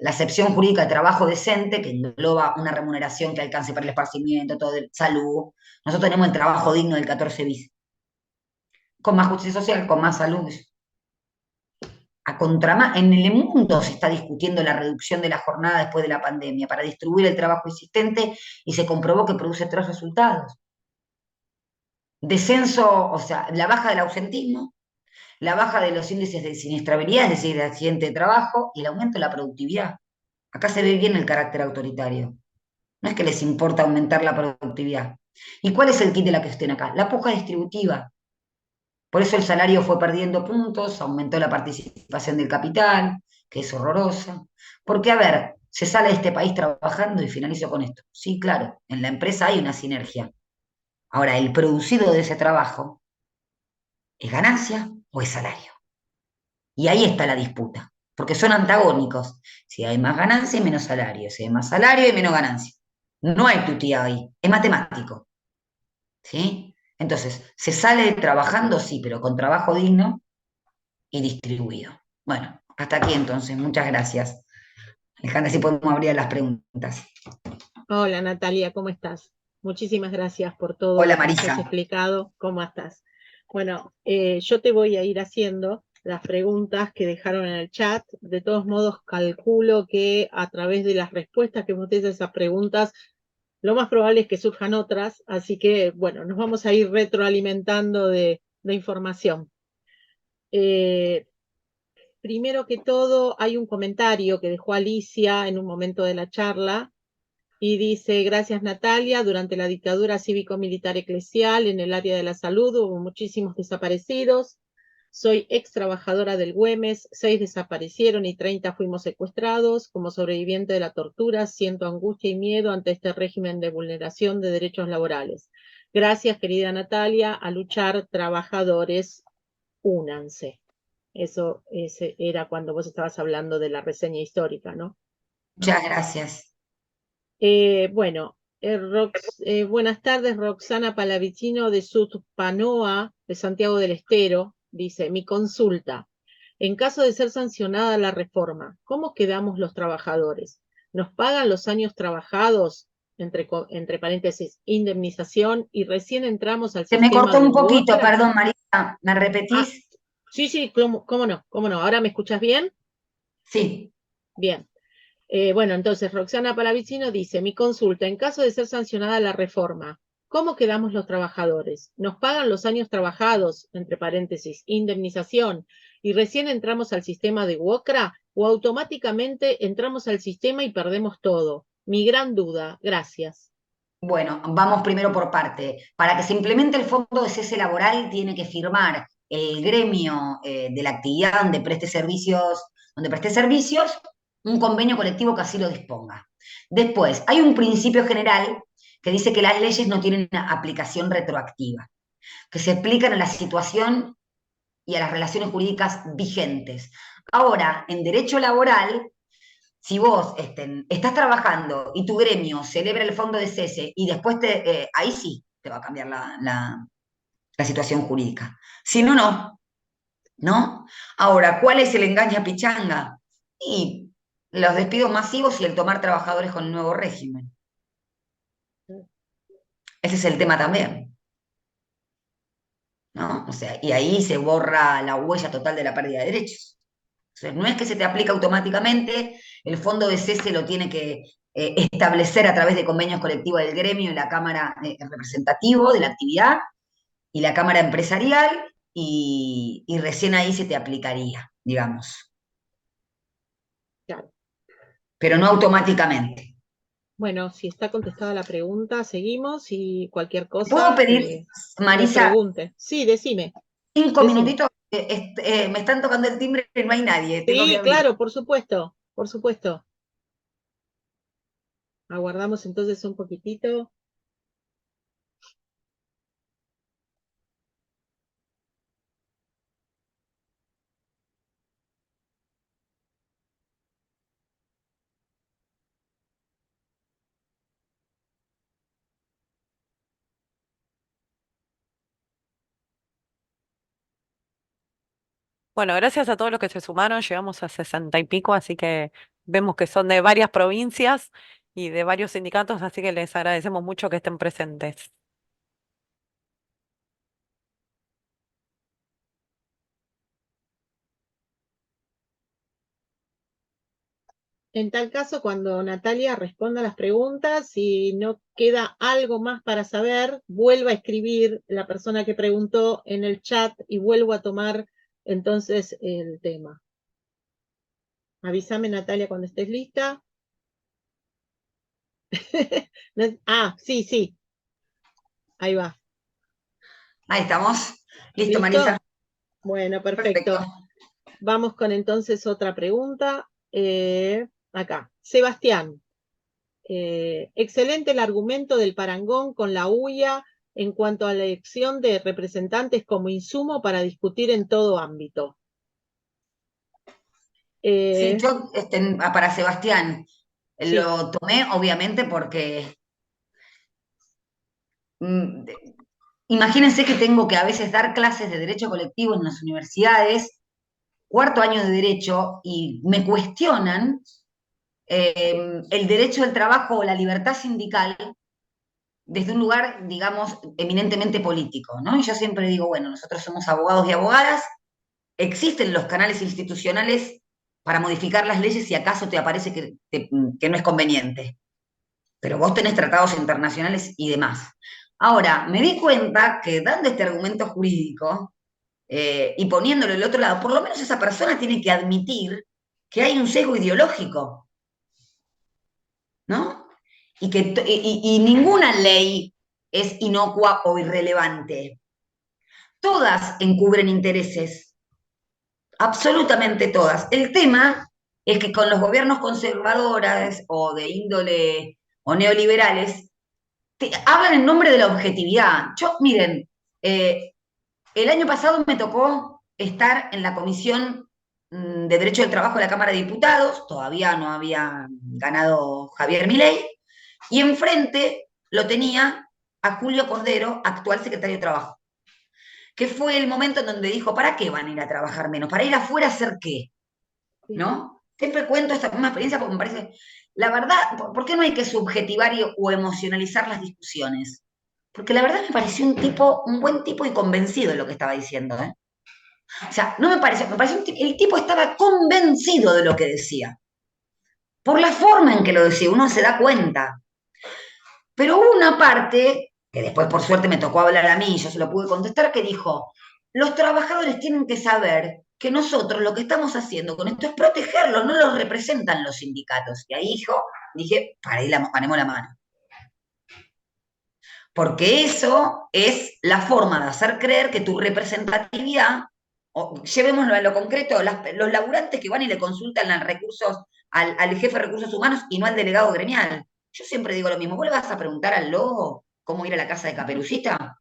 la acepción jurídica de trabajo decente, que engloba una remuneración que alcance para el esparcimiento, todo el salud. Nosotros tenemos el trabajo digno del 14 bis, con más justicia social, con más salud. En el mundo se está discutiendo la reducción de la jornada después de la pandemia para distribuir el trabajo existente y se comprobó que produce tres resultados. Descenso, o sea, la baja del ausentismo, la baja de los índices de siniestrabilidad, es decir, de accidente de trabajo, y el aumento de la productividad. Acá se ve bien el carácter autoritario. No es que les importa aumentar la productividad. ¿Y cuál es el kit de la cuestión acá? La puja distributiva. Por eso el salario fue perdiendo puntos, aumentó la participación del capital, que es horrorosa. Porque, a ver, se sale de este país trabajando y finalizo con esto. Sí, claro, en la empresa hay una sinergia. Ahora, el producido de ese trabajo, ¿es ganancia o es salario? Y ahí está la disputa, porque son antagónicos. Si hay más ganancia, hay menos salario. Si hay más salario, hay menos ganancia. No hay tutía ahí, es matemático. ¿Sí? Entonces, se sale trabajando, sí, pero con trabajo digno y distribuido. Bueno, hasta aquí entonces, muchas gracias. Alejandra, si podemos abrir las preguntas. Hola Natalia, ¿cómo estás? Muchísimas gracias por todo Hola lo que nos has Marisa. explicado. ¿Cómo estás? Bueno, yo te voy a ir haciendo las preguntas que dejaron en el chat. De todos modos, calculo que a través de las respuestas que vos des a esas preguntas, lo más probable es que surjan otras. Así que, bueno, nos vamos a ir retroalimentando de información. Primero que todo, hay un comentario que dejó Alicia en un momento de la charla y dice: gracias Natalia, durante la dictadura cívico-militar eclesial en el área de la salud hubo muchísimos desaparecidos. Soy ex trabajadora del Güemes, 6 desaparecieron y 30 fuimos secuestrados. Como sobreviviente de la tortura, siento angustia y miedo ante este régimen de vulneración de derechos laborales. Gracias, querida Natalia, a luchar trabajadores, únanse. Eso era cuando vos estabas hablando de la reseña histórica, ¿no? Muchas gracias. Bueno, buenas tardes, Roxana Palavicino de Sutpanoa, de Santiago del Estero. Dice: mi consulta. En caso de ser sancionada la reforma, ¿cómo quedamos los trabajadores? ¿Nos pagan los años trabajados, entre paréntesis, indemnización, y recién entramos al Se me sistema cortó de un poquito, UOCRA? perdón Marisa, ¿me Ah, repetís? sí, sí, cómo no, cómo no. ¿Ahora me escuchas bien? Sí. Bien. Bueno, entonces Roxana Palavicino dice: mi consulta, en caso de ser sancionada la reforma, ¿cómo quedamos los trabajadores? ¿Nos pagan los años trabajados, entre paréntesis, indemnización, y recién entramos al sistema de UOCRA, o automáticamente entramos al sistema y perdemos todo? Mi gran duda. Gracias. Bueno, vamos primero por parte. Para que se implemente el fondo de cese laboral tiene que firmar el gremio de la actividad donde preste servicios, un convenio colectivo que así lo disponga. Después, hay un principio general que dice que las leyes no tienen una aplicación retroactiva, que se aplican a la situación y a las relaciones jurídicas vigentes. Ahora, en derecho laboral, si vos estás trabajando y tu gremio celebra el fondo de cese y después ahí sí te va a cambiar la situación jurídica. Si no, no. ¿no? Ahora, ¿cuál es el engaña pichanga? Y los despidos masivos y el tomar trabajadores con el nuevo régimen. Ese es el tema también, ¿no? O sea, y ahí se borra la huella total de la pérdida de derechos. Entonces, no es que se te aplica automáticamente, el fondo de cese lo tiene que establecer a través de convenios colectivos del gremio y la Cámara representativo de la actividad y la Cámara empresarial, y recién ahí se te aplicaría, digamos, Claro. pero no automáticamente. Bueno, si está contestada la pregunta, seguimos y cualquier ¿Puedo cosa pedir, me Marisa, pregunte. Sí, decime, 5 decime. minutitos? Me están tocando el timbre y no hay nadie, tengo que Sí, abrir. claro, por supuesto, por supuesto. Aguardamos entonces un poquitito. Bueno, gracias a todos los que se sumaron, llegamos a 60 y pico, así que vemos que son de varias provincias y de varios sindicatos, así que les agradecemos mucho que estén presentes. En tal caso, cuando Natalia responda las preguntas, si no queda algo más para saber, vuelva a escribir la persona que preguntó en el chat y vuelvo a tomar entonces el tema. Avísame, Natalia, cuando estés lista. Ah, sí, sí, ahí va. Ahí estamos. Listo, Marisa. ¿Listo? Bueno, Perfecto. perfecto. Vamos con entonces otra pregunta. Acá, Sebastián. Excelente el argumento del parangón con la UIA en cuanto a la elección de representantes como insumo para discutir en todo ámbito. Sí, yo para Sebastián Sí, lo tomé obviamente porque mm, imagínense que tengo que a veces dar clases de derecho colectivo en las universidades, cuarto año de derecho, y me cuestionan el derecho del trabajo o la libertad sindical desde un lugar, digamos, eminentemente político, ¿no? Y yo siempre digo, bueno, nosotros somos abogados y abogadas, existen los canales institucionales para modificar las leyes si acaso te aparece que no es conveniente, pero vos tenés tratados internacionales y demás. Ahora, me di cuenta que dando este argumento jurídico y poniéndolo del otro lado, por lo menos esa persona tiene que admitir que hay un sesgo ideológico, ¿no? Y ninguna ley es inocua o irrelevante. Todas encubren intereses, absolutamente todas. El tema es que con los gobiernos conservadores o de índole o neoliberales, hablan en nombre de la objetividad. Yo, miren, el año pasado me tocó estar en la Comisión de Derecho del Trabajo de la Cámara de Diputados, todavía no había ganado Javier Milei, y enfrente lo tenía a Julio Cordero, actual secretario de Trabajo, que fue el momento en donde dijo, ¿para qué van a ir a trabajar menos? ¿Para ir afuera a hacer qué? ¿No? Siempre cuento esta misma experiencia porque me parece, la verdad, ¿por qué no hay que subjetivar o emocionalizar las discusiones? Porque la verdad me pareció un buen tipo y convencido de lo que estaba diciendo, ¿eh? O sea, no me pareció el tipo estaba convencido de lo que decía. Por la forma en que lo decía, uno se da cuenta. Pero hubo una parte, que después por suerte me tocó hablar a mí y yo se lo pude contestar, que dijo, los trabajadores tienen que saber que nosotros lo que estamos haciendo con esto es protegerlos, no los representan los sindicatos. Y ahí yo dije, paremos la mano. Porque eso es la forma de hacer creer que tu representatividad, o, llevémoslo a lo concreto, los laburantes que van y le consultan al jefe de recursos humanos y no al delegado gremial. Yo siempre digo lo mismo, ¿vos le vas a preguntar al lobo cómo ir a la casa de Caperucita?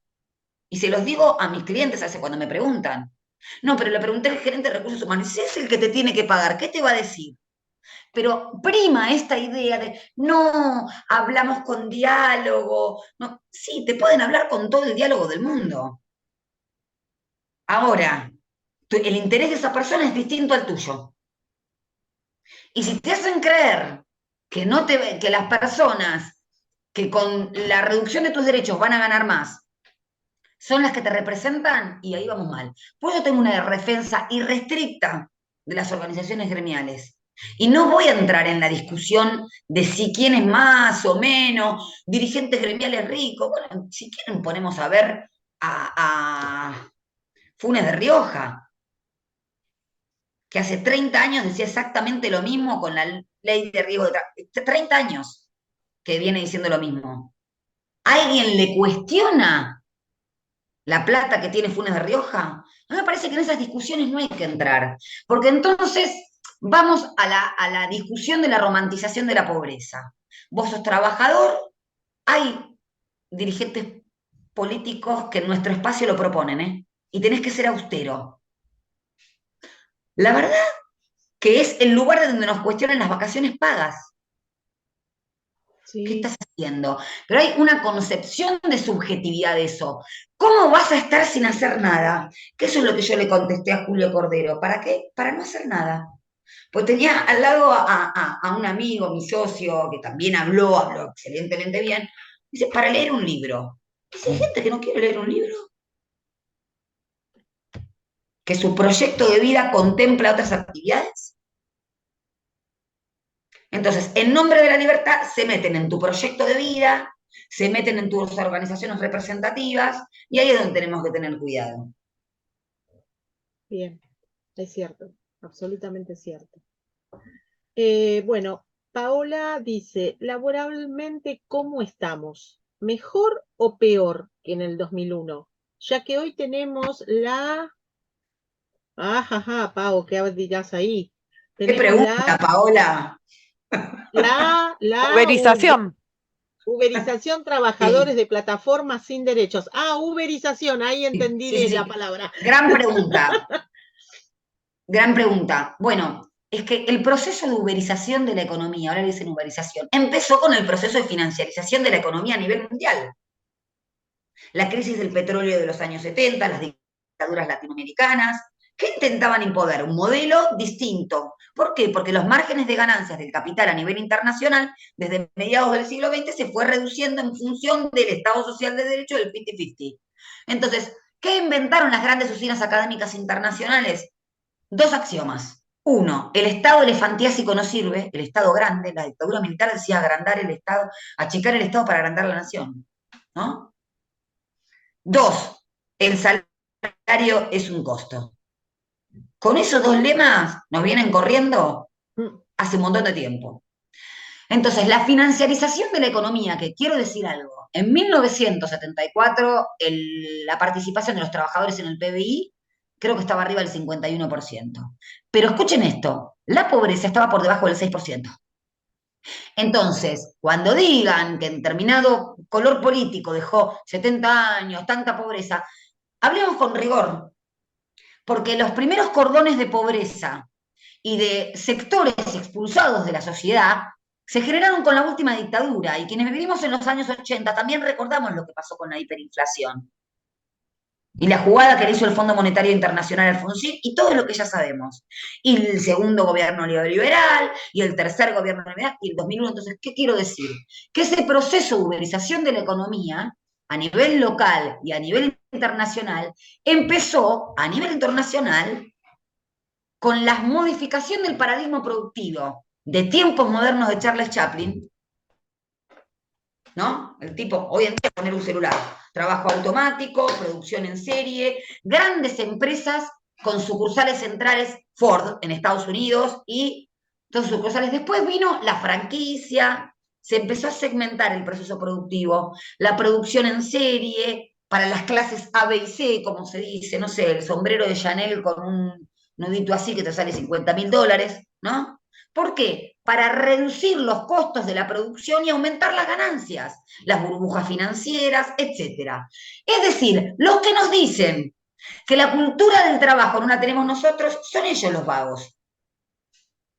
Y se los digo a mis clientes hace cuando me preguntan. No, pero le pregunté al gerente de recursos humanos, si es el que te tiene que pagar, ¿qué te va a decir? Pero prima esta idea de, no, hablamos con diálogo. No, sí, te pueden hablar con todo el diálogo del mundo. Ahora, El interés de esa persona es distinto al tuyo. Y si te hacen creer que las personas que con la reducción de tus derechos van a ganar más son las que te representan, y ahí vamos mal. Pues yo tengo una defensa irrestricta de las organizaciones gremiales. Y no voy a entrar en la discusión de si quién es más o menos, dirigentes gremiales ricos. Bueno, si quieren ponemos a ver a Funes de Rioja, que hace 30 años decía exactamente lo mismo con la ley de riesgo de trabajo. 30 años que viene diciendo lo mismo. ¿Alguien le cuestiona la plata que tiene Funes de Rioja? A mí me parece que en esas discusiones no hay que entrar, porque entonces vamos a la discusión de la romantización de la pobreza. Vos sos trabajador, hay dirigentes políticos que en nuestro espacio lo proponen, ¿eh? Y tenés que ser austero. La verdad que es el lugar donde nos cuestionan las vacaciones pagas. ¿Qué Sí, estás haciendo? Pero hay una concepción de subjetividad de eso. ¿Cómo vas a estar sin hacer nada? Que eso es lo que yo le contesté a Julio Cordero. ¿Para qué? Para no hacer nada. Pues tenía al lado a un amigo, mi socio, que también habló excelentemente bien. Dice, para leer un libro. Dice, hay gente que no quiere leer un libro, que su proyecto de vida contempla otras actividades. Entonces, en nombre de la libertad, se meten en tu proyecto de vida, se meten en tus organizaciones representativas, y ahí es donde tenemos que tener cuidado. bien, es cierto, absolutamente cierto. Bueno, Paola dice, laboralmente, ¿cómo estamos? ¿Mejor o peor que en el 2001? Ya que hoy tenemos la... Ajaja, Pau, ¿qué dirás ahí? ¿Qué Tenemos pregunta, Paola? la Uberización. uberización trabajadores Sí, de plataformas sin derechos. Ah, uberización, ahí sí, entendí sí, la sí. palabra. Gran pregunta, gran pregunta. Bueno, es que el proceso de uberización de la economía, ahora le dicen uberización, empezó con el proceso de financiarización de la economía a nivel mundial. La crisis del petróleo de los años 70, las dictaduras latinoamericanas, que intentaban imponer un modelo distinto. ¿Por qué? Porque los márgenes de ganancias del capital a nivel internacional, desde mediados del siglo XX, se fue reduciendo en función del Estado Social de Derecho del 50-50. Entonces, ¿qué inventaron las grandes usinas académicas internacionales? Dos axiomas. Uno, el Estado elefantiásico no sirve, el Estado grande, la dictadura militar decía agrandar el Estado, achicar el Estado para agrandar la nación, ¿no? Dos, el salario es un costo. Con esos dos lemas nos vienen corriendo hace un montón de tiempo. Entonces, la financiarización de la economía, que quiero decir algo, en 1974 la participación de los trabajadores en el PBI creo que estaba arriba del 51%. Pero escuchen esto, la pobreza estaba por debajo del 6%. Entonces, cuando digan que en determinado color político dejó 70 años, tanta pobreza, hablemos con rigor, porque los primeros cordones de pobreza y de sectores expulsados de la sociedad se generaron con la última dictadura, y quienes vivimos en los años 80 también recordamos lo que pasó con la hiperinflación y la jugada que le hizo el Fondo Monetario Internacional Alfonsín y todo lo que ya sabemos. Y el segundo gobierno neoliberal, y el tercer gobierno neoliberal, y el 2001. Entonces, ¿qué quiero decir? Que ese proceso de uberización de la economía a nivel local y a nivel internacional empezó a nivel internacional con la modificación del paradigma productivo de tiempos modernos de Charles Chaplin, ¿no? El tipo, hoy en día, poner un celular, trabajo automático, producción en serie, grandes empresas con sucursales centrales, Ford en Estados Unidos y todas sucursales. Después vino la franquicia, se empezó a segmentar el proceso productivo, la producción en serie, para las clases A, B y C, como se dice, no sé, el sombrero de Chanel con un nudito así que te sale $50.000, ¿no? ¿Por qué? Para reducir los costos de la producción y aumentar las ganancias, las burbujas financieras, etc. Es decir, los que nos dicen que la cultura del trabajo no la tenemos nosotros, son ellos los vagos.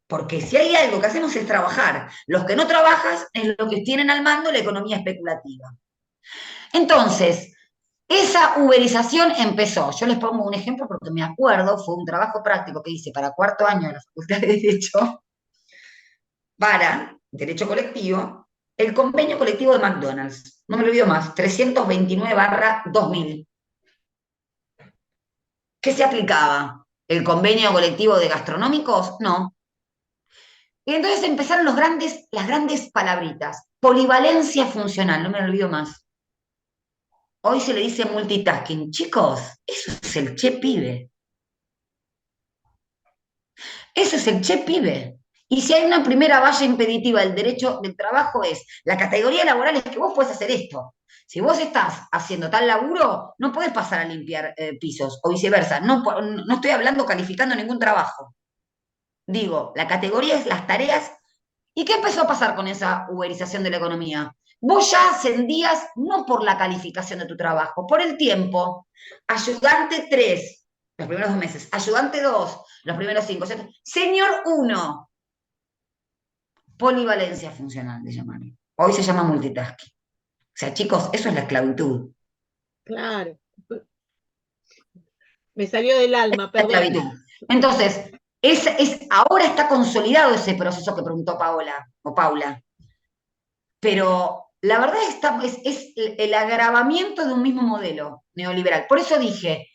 Porque si hay algo que hacemos es trabajar. Los que no trabajan es lo que tienen al mando la economía especulativa. Entonces, Esa uberización empezó. Yo les pongo un ejemplo porque me acuerdo, fue un trabajo práctico que hice para cuarto año de la Facultad de Derecho, para Derecho Colectivo, el convenio colectivo de McDonald's. No me lo olvido más, 329/2000. ¿Qué se aplicaba? ¿El convenio colectivo de gastronómicos? No. Y entonces empezaron las grandes palabritas. Polivalencia funcional, no me lo olvido más. Hoy se le dice multitasking. Chicos, eso es el che pibe. Eso es el che pibe. Y si hay una primera valla impeditiva del derecho del trabajo es, la categoría laboral es que vos podés hacer esto. Si vos estás haciendo tal laburo, no podés pasar a limpiar pisos o viceversa. No, no estoy hablando calificando ningún trabajo. Digo, la categoría es las tareas. ¿Y qué empezó a pasar con esa uberización de la economía? Vos ya ascendías no por la calificación de tu trabajo, por el tiempo. Ayudante 3, los primeros 2 meses. Ayudante 2, los primeros 5. Señor 1, polivalencia funcional, le llamaron. Hoy se llama multitasking. O sea, chicos, eso es la esclavitud. Claro. Me salió del alma, La perdón. esclavitud. Entonces, ahora está consolidado ese proceso que preguntó Paola o Paula. Pero la verdad es el agravamiento de un mismo modelo neoliberal. Por eso dije,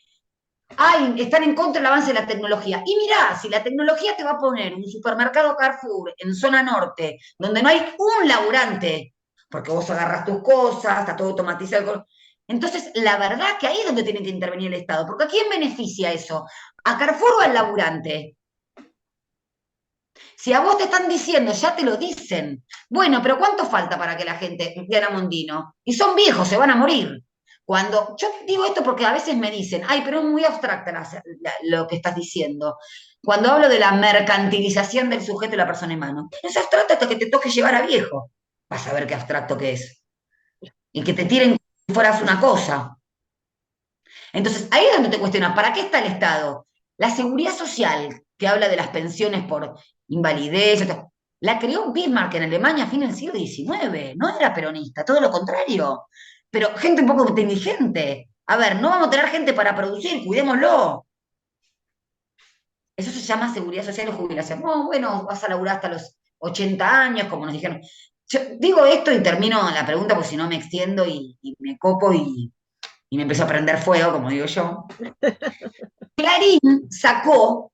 están en contra del avance de la tecnología. Y mirá, si la tecnología te va a poner un supermercado Carrefour en zona norte, donde no hay un laburante, porque vos agarras tus cosas, está todo automatizado. Entonces, la verdad que ahí es donde tiene que intervenir el Estado. Porque ¿a quién beneficia eso? ¿A Carrefour o al laburante? Si a vos te están diciendo, ya te lo dicen. Bueno, pero ¿cuánto falta para que la gente, Diana Mondino? Y son viejos, se van a morir. Cuando yo digo esto porque a veces me dicen, ay, pero es muy abstracta lo que estás diciendo. Cuando hablo de la mercantilización del sujeto y la persona en mano, es abstracto hasta que te toque llevar a viejo. Vas a ver qué abstracto que es. Y que te tiren como si fueras una cosa. Entonces, ahí es donde te cuestionas, ¿para qué está el Estado? La seguridad social, que habla de las pensiones por invalidez, la creó Bismarck en Alemania a fines del siglo XIX, no era peronista, todo lo contrario. Pero gente un poco inteligente. A ver, no vamos a tener gente para producir, cuidémoslo. Eso se llama seguridad social o jubilación. No, bueno, vas a laburar hasta los 80 años, como nos dijeron. Yo digo esto y termino la pregunta, porque si no me extiendo y me copo y me empezó a prender fuego, como digo yo. Clarín sacó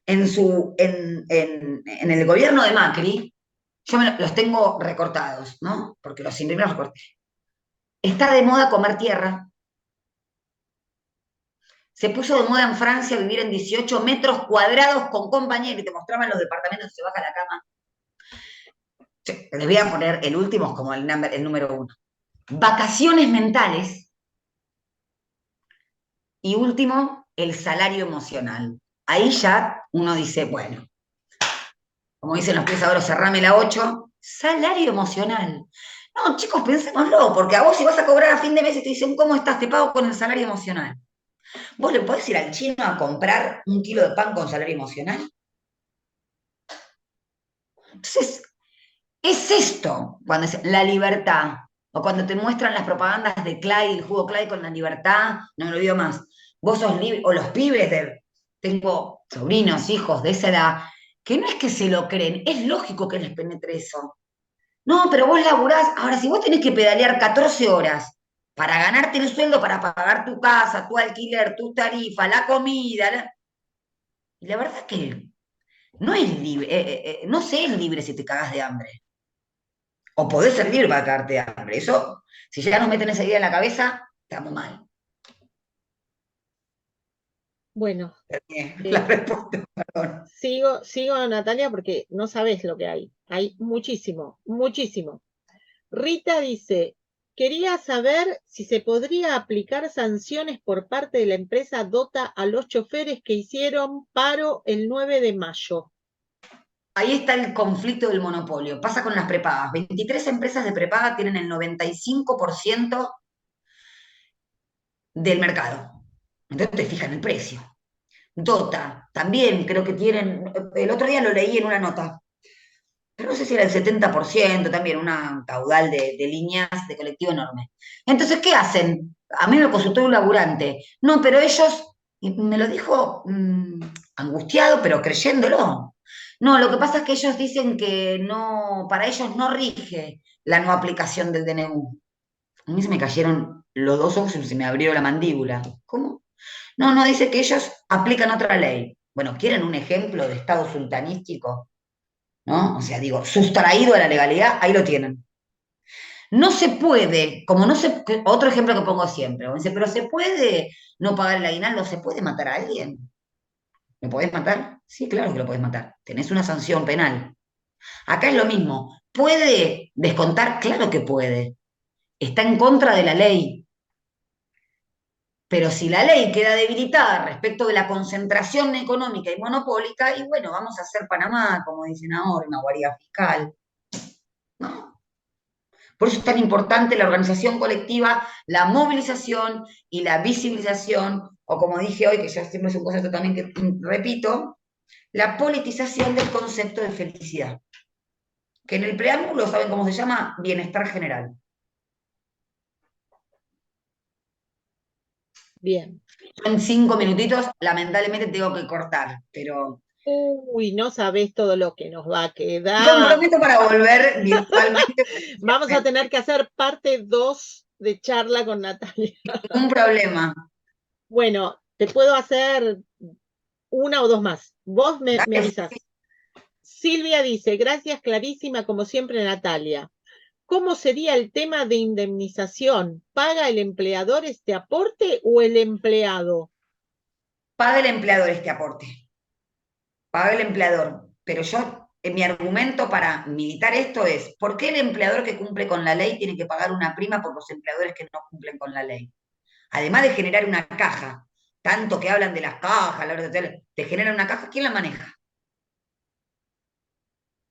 en el gobierno de Macri, yo los tengo recortados, ¿no? Porque los imprimí los recorté. Está de moda comer tierra. Se puso de moda en Francia vivir en 18 metros cuadrados con compañeros y te mostraban los departamentos, se baja la cama. Les voy a poner el último como el número 1. Vacaciones mentales. Y último, el salario emocional. Ahí ya uno dice, bueno, como dicen los pensadores, cerrame la 8, salario emocional. No, chicos, pensémoslo, porque a vos si vas a cobrar a fin de mes y te dicen, ¿cómo estás? Te pago con el salario emocional. ¿Vos le podés ir al chino a comprar 1 kilo de pan con salario emocional? Entonces, es esto, cuando es la libertad, o cuando te muestran las propagandas de Clyde, el jugo Clyde con la libertad, no me lo olvido más. Vos sos libre, o los pibes tengo sobrinos, hijos de esa edad, que no es que se lo creen, es lógico que les penetre eso. No, pero vos laburás, ahora si vos tenés que pedalear 14 horas para ganarte el sueldo, para pagar tu casa, tu alquiler, tu tarifa, la comida, y la verdad es que no es libre, no se es libre si te cagas de hambre. O podés ser libre para cagarte de hambre. Eso, si ya nos meten esa idea en la cabeza, estamos mal. Bueno, La respuesta, perdón. sigo, Natalia, porque no sabes lo que hay. Hay muchísimo, muchísimo. Rita dice, quería saber si se podría aplicar sanciones por parte de la empresa Dota a los choferes que hicieron paro el 9 de mayo. Ahí está el conflicto del monopolio. Pasa con las prepagas. 23 empresas de prepaga tienen el 95% del mercado. Entonces te fijan el precio. Dota, también creo que tienen, el otro día lo leí en una nota, pero no sé si era el 70%, también una caudal de líneas de colectivo enorme. Entonces, ¿qué hacen? a mí me lo consultó un laburante. No, pero ellos, y me lo dijo angustiado, pero creyéndolo. No, lo que pasa es que ellos dicen que no, para ellos no rige la no aplicación del DNU. A mí se me cayeron los dos ojos y se me abrió la mandíbula. ¿Cómo? No, no, dice que ellos aplican otra ley. Bueno, ¿quieren un ejemplo de Estado sultanístico? ¿No? O sea, digo, sustraído a la legalidad, ahí lo tienen. No se puede, como no se, otro ejemplo que pongo siempre, dice, pero se puede no pagar el aguinaldo, se puede matar a alguien. ¿Me podés matar? Sí, claro que lo podés matar. Tenés una sanción penal. Acá es lo mismo. ¿Puede descontar? Claro que puede. Está en contra de la ley. Pero si la ley queda debilitada respecto de la concentración económica y monopólica, y bueno, vamos a hacer Panamá, como dicen ahora, una guarida fiscal. ¿No? Por eso es tan importante la organización colectiva, la movilización y la visibilización, o como dije hoy, que ya siempre es un concepto también que repito, la politización del concepto de felicidad, que en el preámbulo, ¿saben cómo se llama? Bienestar general. Bien. En 5 minutitos, lamentablemente tengo que cortar, pero Uy, no sabés todo lo que nos va a me quedar. comprometo para volver virtualmente. Vamos a tener que hacer parte 2 de charla con Natalia. Un problema. Bueno, te puedo hacer una o dos más. Vos me Dale, avisás. Silvia dice, gracias clarísima como siempre Natalia. ¿Cómo sería el tema de indemnización? ¿Paga el empleador este aporte o el empleado? paga el empleador este aporte. Paga el empleador. Pero yo, mi argumento para militar esto es, ¿por qué el empleador que cumple con la ley tiene que pagar una prima por los empleadores que no cumplen con la ley? Además de generar una caja, tanto que hablan de las cajas, te generan una caja, ¿quién la maneja?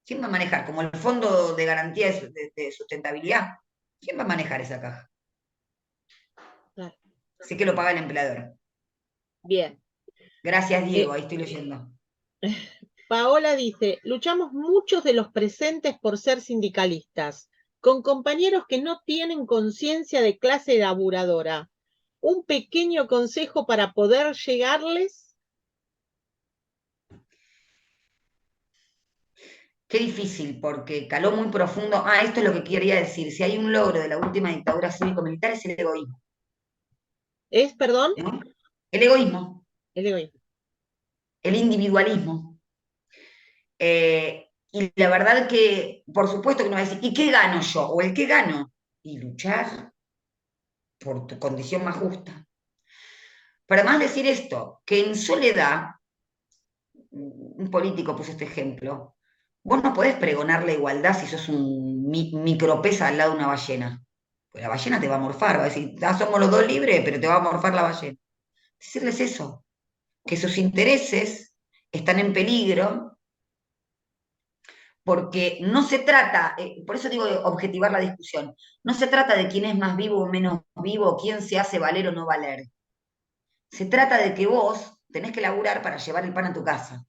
¿Quién va a manejar? Como el Fondo de Garantía de Sustentabilidad. ¿Quién va a manejar esa caja? Claro. Así que lo paga el empleador. Bien. Gracias, Diego, ahí estoy leyendo. Paola dice, luchamos muchos de los presentes por ser sindicalistas, con compañeros que no tienen conciencia de clase laburadora. Un pequeño consejo para poder llegarles. Qué difícil, porque caló muy profundo. Ah, esto es lo que quería decir. Si hay un logro de la última dictadura cívico-militar es el egoísmo. ¿Es, perdón? ¿No? El egoísmo, El egoísmo. el individualismo. Y la verdad que, por supuesto que no va a decir, ¿y qué gano yo? O el qué gano. Y luchar por tu condición más justa. Pero además decir esto, que en soledad, un político puso este ejemplo, vos no podés pregonar la igualdad si sos un micropeza al lado de una ballena. Pues la ballena te va a morfar, va a decir, ah, somos los dos libres, pero te va a morfar la ballena. Decirles eso, que sus intereses están en peligro, porque no se trata, por eso digo de objetivar la discusión, no se trata de quién es más vivo o menos vivo, quién se hace valer o no valer. Se trata de que vos tenés que laburar para llevar el pan a tu casa.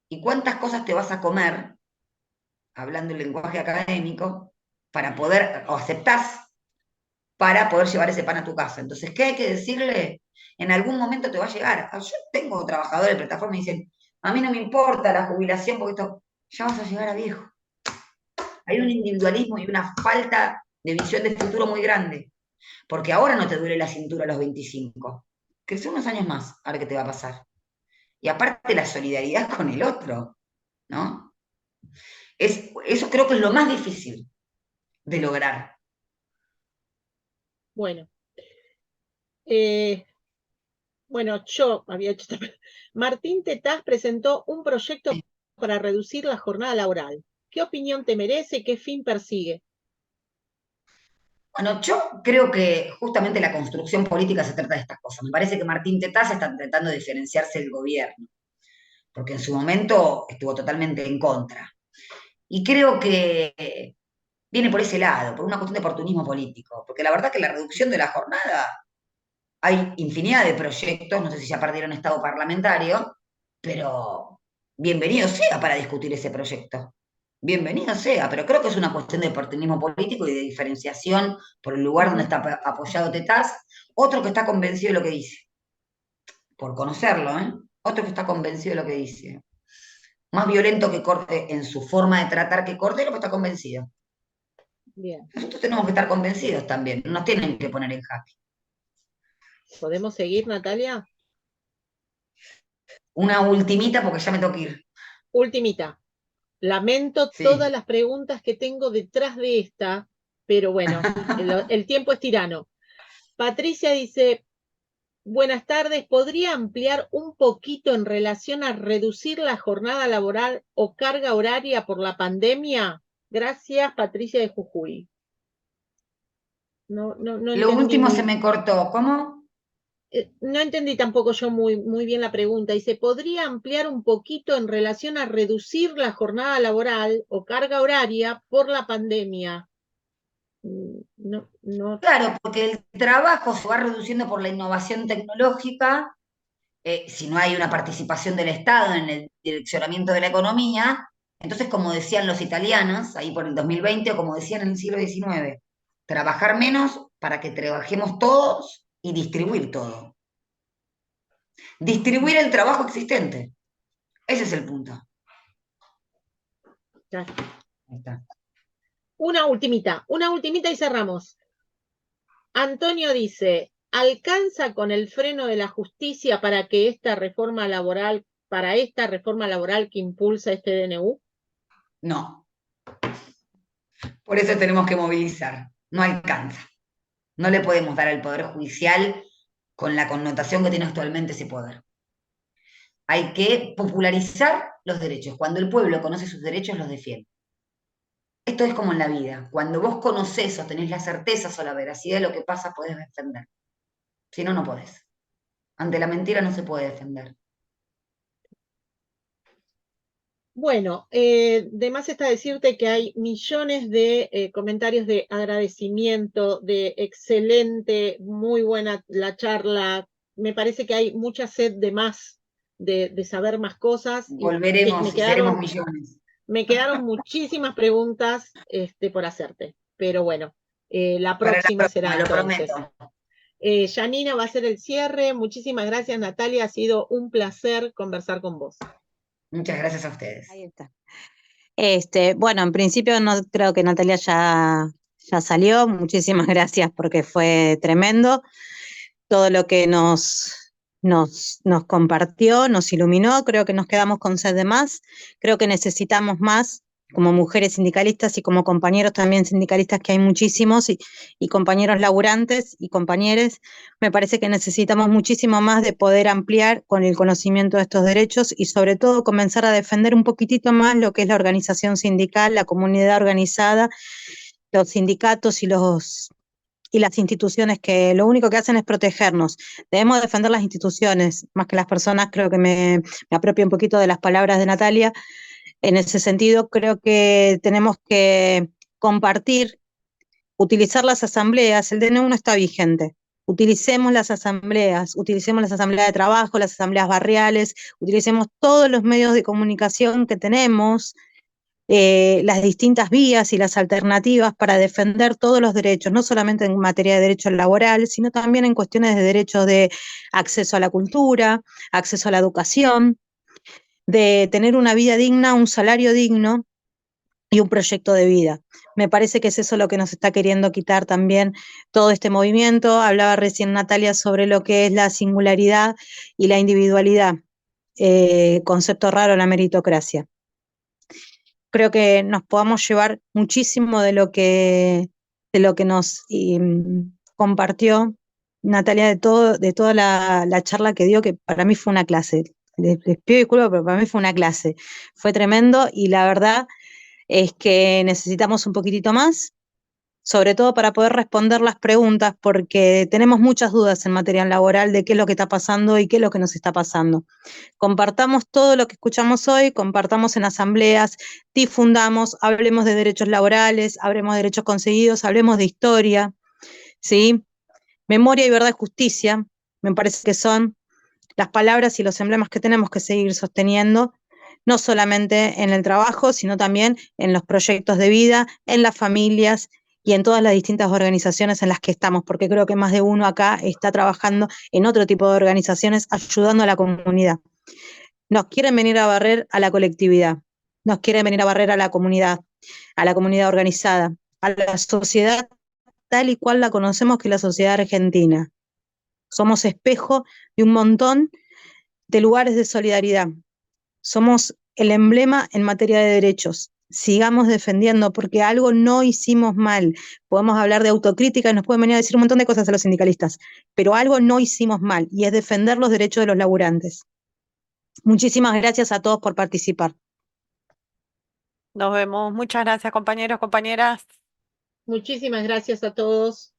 ¿Y cuántas cosas te vas a comer, hablando el lenguaje académico, para poder, o aceptás, para poder llevar ese pan a tu casa? Entonces, ¿qué hay que decirle? En algún momento te va a llegar. Yo tengo trabajadores de plataforma y dicen, a mí no me importa la jubilación porque esto, ya vas a llegar a viejo. Hay un individualismo y una falta de visión de futuro muy grande. Porque ahora no te duele la cintura a los 25. Que son unos años más, a ver qué te va a pasar. Y aparte la solidaridad con el otro, ¿no? Eso creo que es lo más difícil de lograr. Bueno. Bueno, yo había hecho Martín Tetaz presentó un proyecto para reducir la jornada laboral. ¿Qué opinión te merece? ¿Qué fin persigue? Bueno, yo creo que justamente la construcción política se trata de estas cosas. Me parece que Martín Tetaz está tratando de diferenciarse del gobierno, porque en su momento estuvo totalmente en contra. Y creo que viene por ese lado, por una cuestión de oportunismo político, porque la verdad que la reducción de la jornada, hay infinidad de proyectos, no sé si ya perdieron estado parlamentario, pero bienvenido sea para discutir ese proyecto. Bienvenido sea, pero creo que es una cuestión de oportunismo político y de diferenciación por el lugar donde está apoyado Tetaz, otro que está convencido de lo que dice, por conocerlo, ¿eh? Otro que está convencido de lo que dice. Más violento que en su forma de tratar que Cordero, pero está convencido. Bien. Nosotros tenemos que estar convencidos también, no nos tienen que poner en jaque. ¿Podemos seguir, Natalia? Una ultimita porque ya me tengo que ir. Ultimita. Lamento todas Sí. las preguntas que tengo detrás de esta, pero bueno, el tiempo es tirano. Patricia dice, buenas tardes, ¿podría ampliar un poquito en relación a reducir la jornada laboral o carga horaria por la pandemia? Gracias, Patricia de Jujuy. No Lo entendí último se muy, me cortó. ¿Cómo? no entendí tampoco yo muy bien la pregunta. Dice, ¿podría ampliar un poquito en relación a reducir la jornada laboral o carga horaria por la pandemia? No. Claro, porque el trabajo se va reduciendo por la innovación tecnológica, si no hay una participación del Estado en el direccionamiento de la economía. Entonces, como decían los italianos, ahí por el 2020, o como decían en el siglo XIX, trabajar menos para que trabajemos todos y distribuir todo. Distribuir el trabajo existente. Ese es el punto. Ya. Ahí está. Una ultimita y cerramos. Antonio dice, ¿alcanza con el freno de la justicia para esta reforma laboral que impulsa este DNU? No. Por eso tenemos que movilizar. No alcanza. No le podemos dar al Poder Judicial con la connotación que tiene actualmente ese poder. Hay que popularizar los derechos. Cuando el pueblo conoce sus derechos, los defiende. Esto es como en la vida. Cuando vos conocés o tenés la certeza o la veracidad de lo que pasa, podés defender. Si no, no podés. Ante la mentira no se puede defender. Bueno, de más está decirte que hay millones de comentarios de agradecimiento, de excelente, muy buena la charla. Me parece que hay mucha sed de más, de saber más cosas y Volveremos y seremos millones. me quedaron muchísimas preguntas por hacerte. Pero bueno, la Para próxima la será próxima, lo entonces. prometo. Janina va a ser el cierre. Muchísimas gracias, Natalia. Ha sido un placer conversar con vos. Muchas gracias a ustedes. Ahí está. Bueno, en principio no creo que Natalia ya salió. Muchísimas gracias porque fue tremendo. Todo lo que nos compartió, nos iluminó. Creo que nos quedamos con sed de más. Creo que necesitamos más como mujeres sindicalistas y como compañeros también sindicalistas, que hay muchísimos, y compañeros laburantes y compañeros. Me parece que necesitamos muchísimo más de poder ampliar con el conocimiento de estos derechos y sobre todo comenzar a defender un poquitito más lo que es la organización sindical, la comunidad organizada, los sindicatos y las instituciones, que lo único que hacen es protegernos. Debemos defender las instituciones más que las personas. Creo que me apropio un poquito de las palabras de Natalia. En ese sentido, creo que tenemos que compartir, utilizar las asambleas. El DNU no está vigente. Utilicemos las asambleas de trabajo, las asambleas barriales, utilicemos todos los medios de comunicación que tenemos, las distintas vías y las alternativas para defender todos los derechos, no solamente en materia de derecho laboral, sino también en cuestiones de derechos de acceso a la cultura, acceso a la educación, de tener una vida digna, un salario digno y un proyecto de vida. Me parece que es eso lo que nos está queriendo quitar también todo este movimiento. Hablaba recién Natalia sobre lo que es la singularidad y la individualidad, concepto raro, la meritocracia. Creo que nos podamos llevar muchísimo de lo que nos compartió Natalia, de toda la charla que dio, que para mí fue una clase. Les pido disculpas, pero para mí fue una clase. Fue tremendo y la verdad es que necesitamos un poquitito más, sobre todo para poder responder las preguntas, porque tenemos muchas dudas en materia laboral de qué es lo que está pasando y qué es lo que nos está pasando. Compartamos todo lo que escuchamos hoy, compartamos en asambleas, difundamos, hablemos de derechos laborales, hablemos de derechos conseguidos, hablemos de historia, ¿sí? Memoria y verdad y justicia, me parece que son las palabras y los emblemas que tenemos que seguir sosteniendo, no solamente en el trabajo, sino también en los proyectos de vida, en las familias y en todas las distintas organizaciones en las que estamos, porque creo que más de uno acá está trabajando en otro tipo de organizaciones ayudando a la comunidad. Nos quieren venir a barrer a la colectividad, nos quieren venir a barrer a la comunidad organizada, a la sociedad tal y cual la conocemos, que es la sociedad argentina. Somos espejo de un montón de lugares de solidaridad. Somos el emblema en materia de derechos. Sigamos defendiendo, porque algo no hicimos mal. Podemos hablar de autocrítica y nos pueden venir a decir un montón de cosas a los sindicalistas, pero algo no hicimos mal, y es defender los derechos de los laburantes. Muchísimas gracias a todos por participar. Nos vemos. Muchas gracias, compañeros, compañeras. Muchísimas gracias a todos.